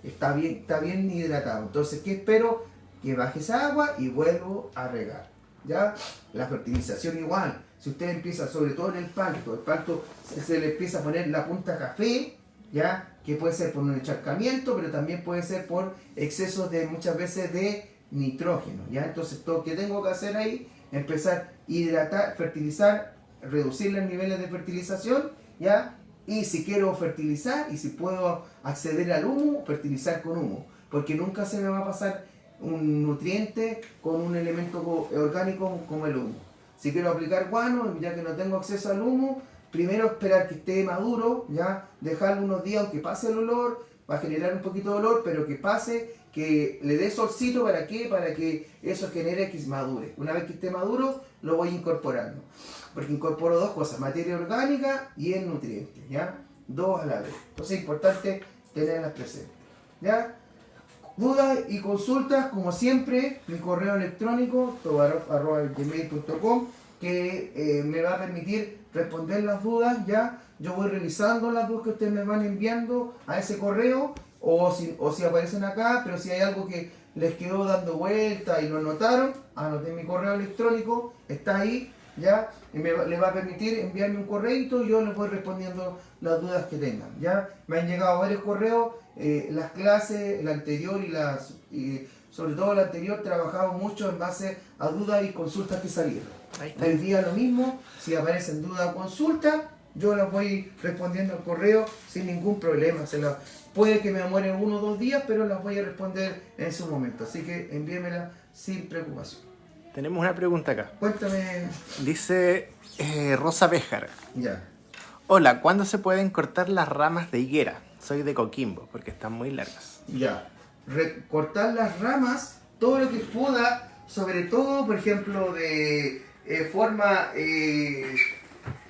está bien hidratado. Entonces, ¿qué espero? Que baje esa agua y vuelvo a regar, ¿ya? La fertilización igual. Si usted empieza, sobre todo en el palto se le empieza a poner la punta café, ¿ya? Que puede ser por un encharcamiento, pero también puede ser por exceso muchas veces de nitrógeno, ¿ya? Entonces, todo lo que tengo que hacer ahí, empezar a hidratar, fertilizar, reducir los niveles de fertilización, ¿ya? Y si quiero fertilizar y si puedo acceder al humo, fertilizar con humo, porque nunca se me va a pasar un nutriente con un elemento orgánico como el humo. Si quiero aplicar guano, ya que no tengo acceso al humo, primero esperar que esté maduro, ya dejarlo unos días aunque pase el olor, va a generar un poquito de olor, pero que pase, que le dé solcito. ¿Para qué? Para que eso genere que madure. Una vez que esté maduro, lo voy incorporando. Porque incorporo dos cosas, materia orgánica y el nutriente, ¿ya? Dos a la vez. Entonces es importante tenerlas presentes, ¿ya? Dudas y consultas, como siempre, mi correo electrónico, tobarov@gmail.com, que me va a permitir responder las dudas, ¿ya? Yo voy revisando las dudas que ustedes me van enviando a ese correo, o si aparecen acá, pero si hay algo que les quedó dando vuelta y lo anotaron, anoten mi correo electrónico, está ahí, ¿ya? Y les va a permitir enviarme un correo y yo les voy respondiendo las dudas que tengan, ¿ya? Me han llegado varios correos, las clases, la anterior y sobre todo la anterior, trabajamos mucho en base a dudas y consultas que salieron. Hoy día lo mismo, si aparecen dudas o consultas, yo las voy respondiendo al correo sin ningún problema. Puede que me demoren 1 o 2 días, pero las voy a responder en su momento. Así que envíenmela sin preocupación. Tenemos una pregunta acá. Cuéntame. Dice Rosa Béjar. Ya. Hola, ¿cuándo se pueden cortar las ramas de higuera? Soy de Coquimbo, porque están muy largas. Ya. Cortar las ramas, todo lo que pueda, sobre todo, por ejemplo, de forma...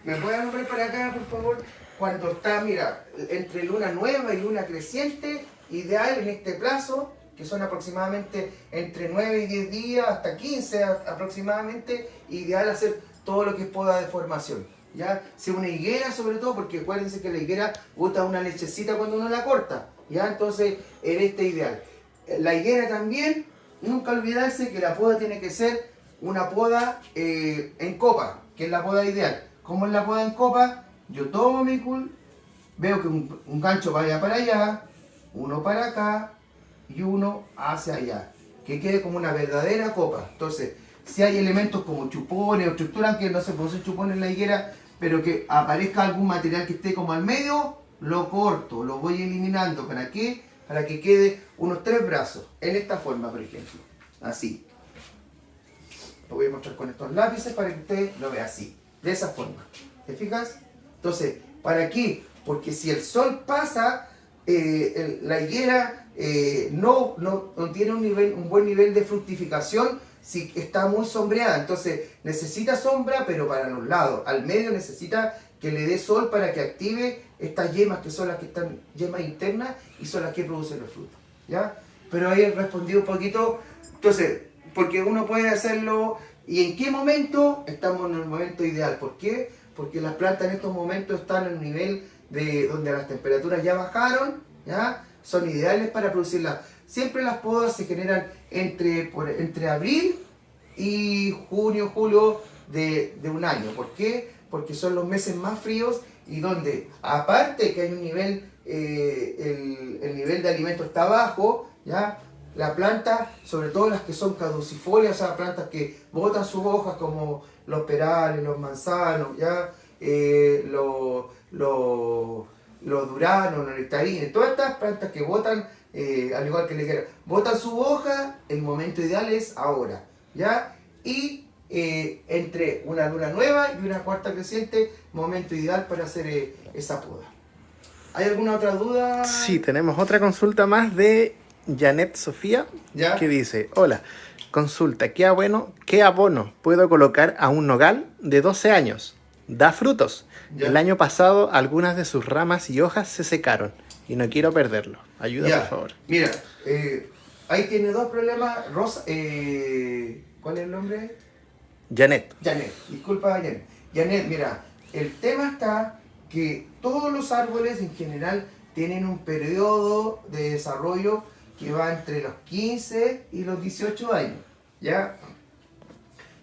¿Me puede nombrar para acá, por favor? Cuando está, mira, entre luna nueva y luna creciente, ideal en este plazo, que son aproximadamente entre 9 y 10 días, hasta 15 aproximadamente, ideal hacer todo lo que es poda de formación, ¿ya? Si una higuera sobre todo, porque acuérdense que la higuera bota una lechecita cuando uno la corta, ¿ya? Entonces, en este ideal. La higuera también, nunca olvidarse que la poda tiene que ser una poda en copa, que es la poda ideal. ¿Cómo es la poda en copa? Yo tomo mi cul, veo que un gancho vaya para allá, uno para acá y uno hacia allá. Que quede como una verdadera copa. Entonces, Si hay elementos como chupones o estructuras que no se producen chupones en la higuera, pero que aparezca algún material que esté como al medio, lo corto, lo voy eliminando. ¿Para qué? Para que quede unos 3 brazos, en esta forma, por ejemplo. Así. Lo voy a mostrar con estos lápices para que usted lo vea así, de esa forma. ¿Te fijas? Entonces, ¿para qué? Porque si el sol pasa, la higuera no tiene un buen nivel de fructificación si está muy sombreada. Entonces, necesita sombra, pero para los lados. Al medio necesita que le dé sol para que active estas yemas, que son las que están, yemas internas, y son las que producen los frutos. ¿Ya? Pero ahí he respondido un poquito. Entonces, porque uno puede hacerlo. ¿Y en qué momento? Estamos en el momento ideal. ¿Por qué? Porque las plantas en estos momentos están en un nivel de donde las temperaturas ya bajaron, ¿ya? Son ideales para producirlas. Siempre las podas se generan entre abril y junio, julio de un año. ¿Por qué? Porque son los meses más fríos y donde, aparte que hay un nivel, el nivel de alimento está bajo, ¿ya? La planta, sobre todo las que son caducifolias, o sea, plantas que botan sus hojas como los perales, los manzanos, ¿ya? Los duranos, los nectarines, todas estas plantas que botan, al igual que la higuera, botan su hoja, el momento ideal es ahora, ¿ya? Y entre una luna nueva y una cuarta creciente, momento ideal para hacer esa poda. ¿Hay alguna otra duda? Sí, tenemos otra consulta más de Janet Sofía, ¿Ya? que dice: hola, consulta, ¿qué abono puedo colocar a un nogal de 12 años? Da frutos. Ya. El año pasado algunas de sus ramas y hojas se secaron y no quiero perderlo. Ayuda, Ya. por favor. Mira, ahí tiene dos problemas. Rosa, ¿cuál es el nombre? Janet. Janet, disculpa Janet. Janet, mira, el tema está que todos los árboles en general tienen un periodo de desarrollo que va entre los 15 y los 18 años, ¿ya?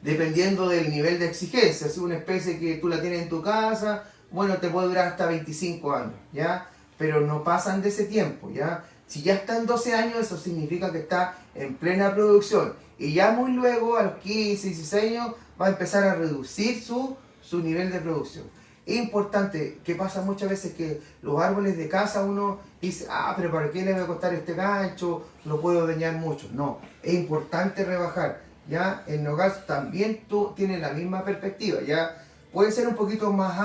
Dependiendo del nivel de exigencia. Si es una especie que tú la tienes en tu casa, bueno, te puede durar hasta 25 años, ¿ya? Pero no pasan de ese tiempo, ¿ya? Si ya está en 12 años, eso significa que está en plena producción. Y ya muy luego, a los 15, 16 años, va a empezar a reducir su nivel de producción. Es importante, que pasa muchas veces que los árboles de casa uno dice, pero ¿para qué le va a costar este gancho? Lo puedo dañar mucho. No, es importante rebajar, ¿ya? El nogal también tú tienes la misma perspectiva, ¿ya? Puede ser un poquito más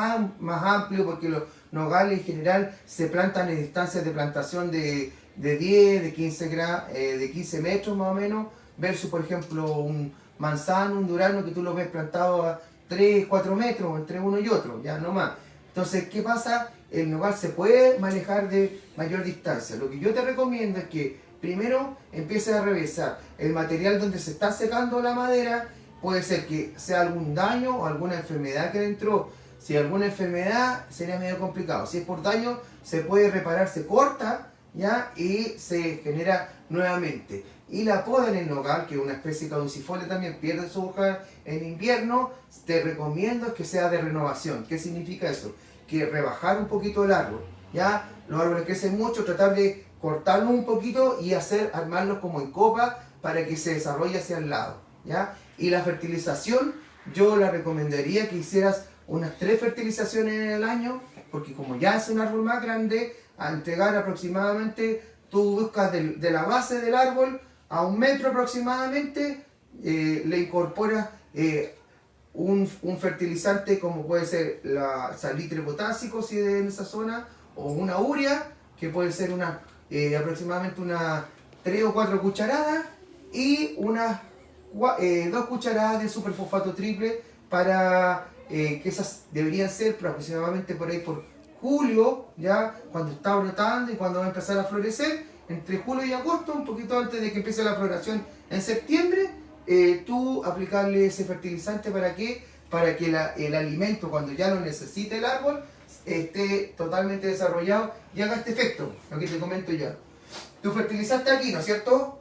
amplio porque los nogales en general se plantan en distancias de plantación de 10, de 15 metros más o menos, versus por ejemplo un manzano, un durano que tú lo ves plantado a 3, 4 metros entre uno y otro, ya no más. Entonces, ¿qué pasa? El nogal se puede manejar de mayor distancia. Lo que yo te recomiendo es que primero empieces a revisar el material donde se está secando la madera. Puede ser que sea algún daño o alguna enfermedad que le entró. Si hay alguna enfermedad, sería medio complicado. Si es por daño, se puede reparar, se corta, ¿ya? Y se genera nuevamente. Y la poda en el nogal, que es una especie caducifolia también, pierde su hoja en invierno, te recomiendo que sea de renovación. ¿Qué significa eso? Que rebajar un poquito el árbol, ¿ya? Los árboles crecen mucho, tratar de cortarlos un poquito y armarlos como en copa para que se desarrolle hacia el lado, ¿ya? Y la fertilización, yo la recomendaría que hicieras unas 3 fertilizaciones en el año, porque como ya es un árbol más grande, a entregar aproximadamente, tú buscas de la base del árbol a 1 metro aproximadamente, le incorporas un fertilizante como puede ser la salitre potásico si es en esa zona, o una urea, que puede ser aproximadamente unas 3 o 4 cucharadas, y unas 2 cucharadas de superfosfato triple para que esas deberían ser aproximadamente por ahí por julio, ya cuando está brotando y cuando va a empezar a florecer, entre julio y agosto, un poquito antes de que empiece la floración en septiembre, tú aplicarle ese fertilizante para que el alimento, cuando ya lo necesite el árbol, esté totalmente desarrollado y haga este efecto, lo que te comento ya. Tú fertilizaste aquí, ¿no es cierto?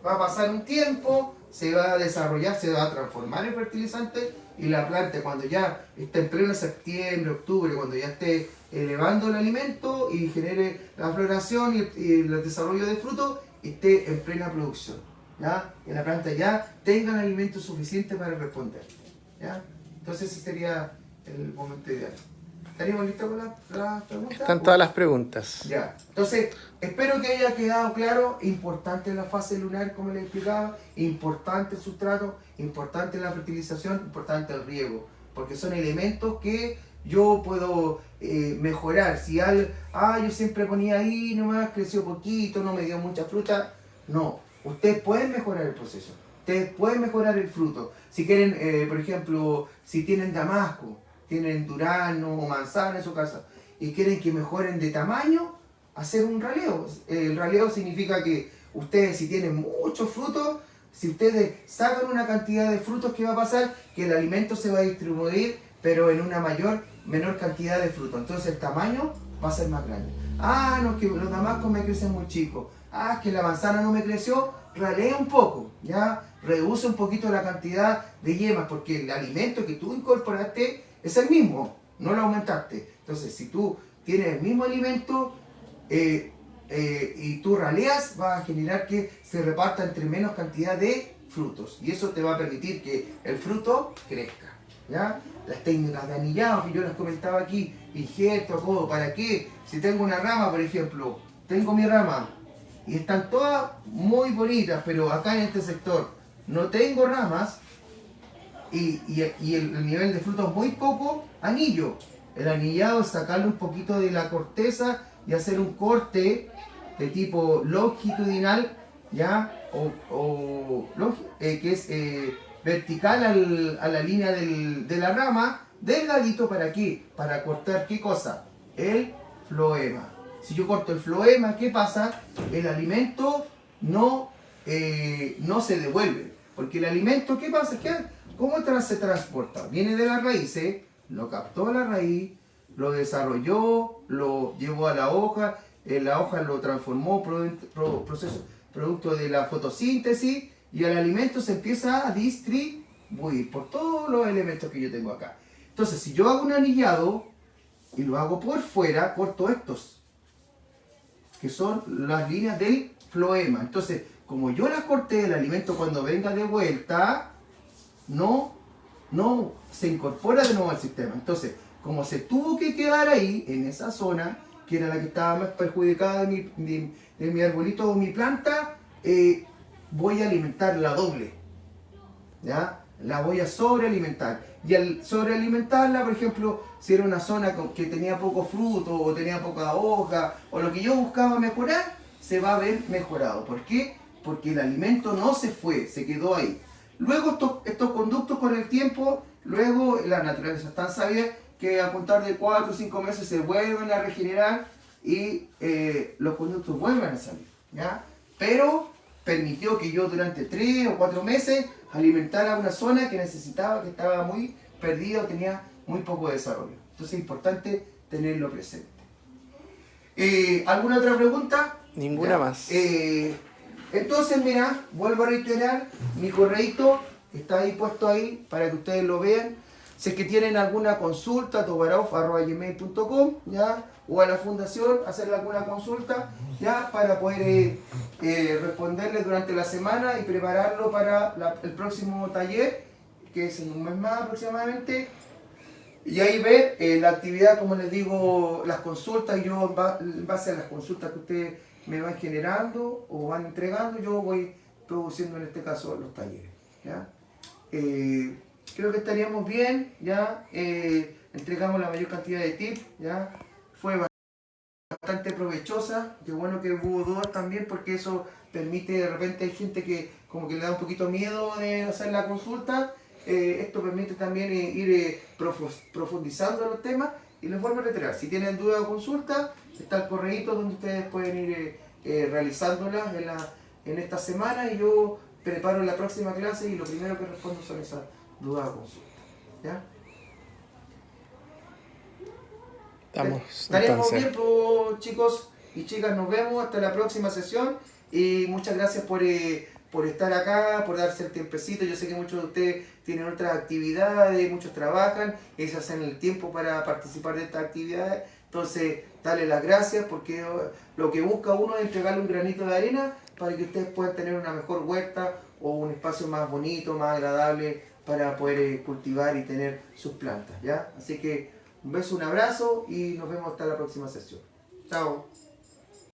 Va a pasar un tiempo, se va a desarrollar, se va a transformar el fertilizante, y la planta cuando ya esté en pleno septiembre, octubre, cuando ya esté elevando el alimento y genere la floración y el desarrollo de fruto, esté en plena producción. ¿ya? Que la planta ya tenga el alimento suficiente para responder, ¿ya? Entonces ese sería el momento ideal. ¿Estaríamos listos con la pregunta? Están todas las preguntas. Ya, entonces espero que haya quedado claro. Importante la fase lunar, como les explicaba, importante el sustrato, importante la fertilización, importante el riego, porque son elementos que yo puedo mejorar. Si yo siempre ponía ahí nomás, creció poquito, no me dio mucha fruta, no, ustedes pueden mejorar el proceso, ustedes pueden mejorar el fruto. Si quieren, por ejemplo, si tienen damasco, tienen durazno o manzana en su casa y quieren que mejoren de tamaño, hacer un raleo. El raleo significa que ustedes, si tienen muchos frutos, si ustedes sacan una cantidad de frutos, ¿qué va a pasar? Que el alimento se va a distribuir, pero en una menor cantidad de frutos. Entonces el tamaño va a ser más grande. No, es que los damascos me crecen muy chicos. Es que la manzana no me creció. Ralea un poco, ¿ya? Reduce un poquito la cantidad de yemas, porque el alimento que tú incorporaste es el mismo, no lo aumentaste. Entonces, si tú tienes el mismo alimento y tú raleas, va a generar que se reparta entre menos cantidad de frutos. Y eso te va a permitir que el fruto crezca, ¿ya? Las técnicas de anillado que yo les comentaba aquí, injerto, codo, ¿para qué? Si tengo una rama, por ejemplo, tengo mi rama y están todas muy bonitas, pero acá en este sector no tengo ramas, y el nivel de fruto es muy poco, anillo. El anillado es sacarle un poquito de la corteza y hacer un corte de tipo longitudinal, ¿ya? Que es vertical a la línea de la rama, delgadito. ¿Para qué? Para cortar, ¿qué cosa? El floema. Si yo corto el floema, ¿qué pasa? El alimento no se devuelve. Porque el alimento, ¿qué pasa? ¿Cómo se transporta? Viene de la raíz, lo captó la raíz, lo desarrolló, lo llevó a la hoja lo transformó, producto de la fotosíntesis, y el alimento se empieza a distribuir por todos los elementos que yo tengo acá. Entonces, si yo hago un anillado y lo hago por fuera, corto estos, que son las líneas del floema. Entonces, como yo las corté, el alimento cuando venga de vuelta no se incorpora de nuevo al sistema. Entonces, como se tuvo que quedar ahí, en esa zona, que era la que estaba más perjudicada de mi arbolito o mi planta, voy a alimentarla doble, ¿ya? La voy a sobrealimentar. Y al sobrealimentarla, por ejemplo, si era una zona que tenía poco fruto o tenía poca hoja, o lo que yo buscaba mejorar, se va a ver mejorado. ¿Por qué? Porque el alimento no se fue, se quedó ahí. Luego estos conductos con el tiempo, luego la naturaleza es tan sabia que a contar de 4 o 5 meses se vuelven a regenerar y los conductos vuelven a salir, ¿ya? Pero permitió que yo durante 3 o 4 meses alimentara una zona que necesitaba, que estaba muy perdida o tenía muy poco desarrollo. Entonces es importante tenerlo presente. ¿Alguna otra pregunta? Ninguna ¿Ya? más. Entonces, mira, vuelvo a reiterar, mi correíto está ahí puesto ahí para que ustedes lo vean. Si es que tienen alguna consulta, tobarof@gmail.com, ¿ya? O a la fundación, hacerle alguna consulta, ¿ya? Para poder responderles durante la semana y prepararlo para el próximo taller, que es en un mes más aproximadamente. Y ahí ver la actividad, como les digo, las consultas. Yo, en base a las consultas que ustedes me van generando o van entregando, yo voy produciendo en este caso los talleres, ¿ya? Creo que estaríamos bien, ¿ya? Entregamos la mayor cantidad de tips, ¿ya? Fue bastante provechosa. Qué bueno que hubo dudas también, porque eso permite, de repente hay gente que como que le da un poquito miedo de hacer la consulta. Esto permite también ir profundizando en los temas. Y les vuelvo a reiterar, si tienen dudas o consultas, está el correíto donde ustedes pueden ir realizándolas en esta semana, y yo preparo la próxima clase y lo primero que respondo son esas dudas o consultas, ¿ya? Estaremos bien, pues, chicos y chicas. Nos vemos hasta la próxima sesión y muchas gracias por estar acá, por darse el tiempecito. Yo sé que muchos de ustedes tienen otras actividades, muchos trabajan y se hacen el tiempo para participar de estas actividades. Entonces, dale las gracias porque lo que busca uno es entregarle un granito de arena para que ustedes puedan tener una mejor huerta o un espacio más bonito, más agradable para poder cultivar y tener sus plantas, ¿ya? Así que un beso, un abrazo y nos vemos hasta la próxima sesión. Chao.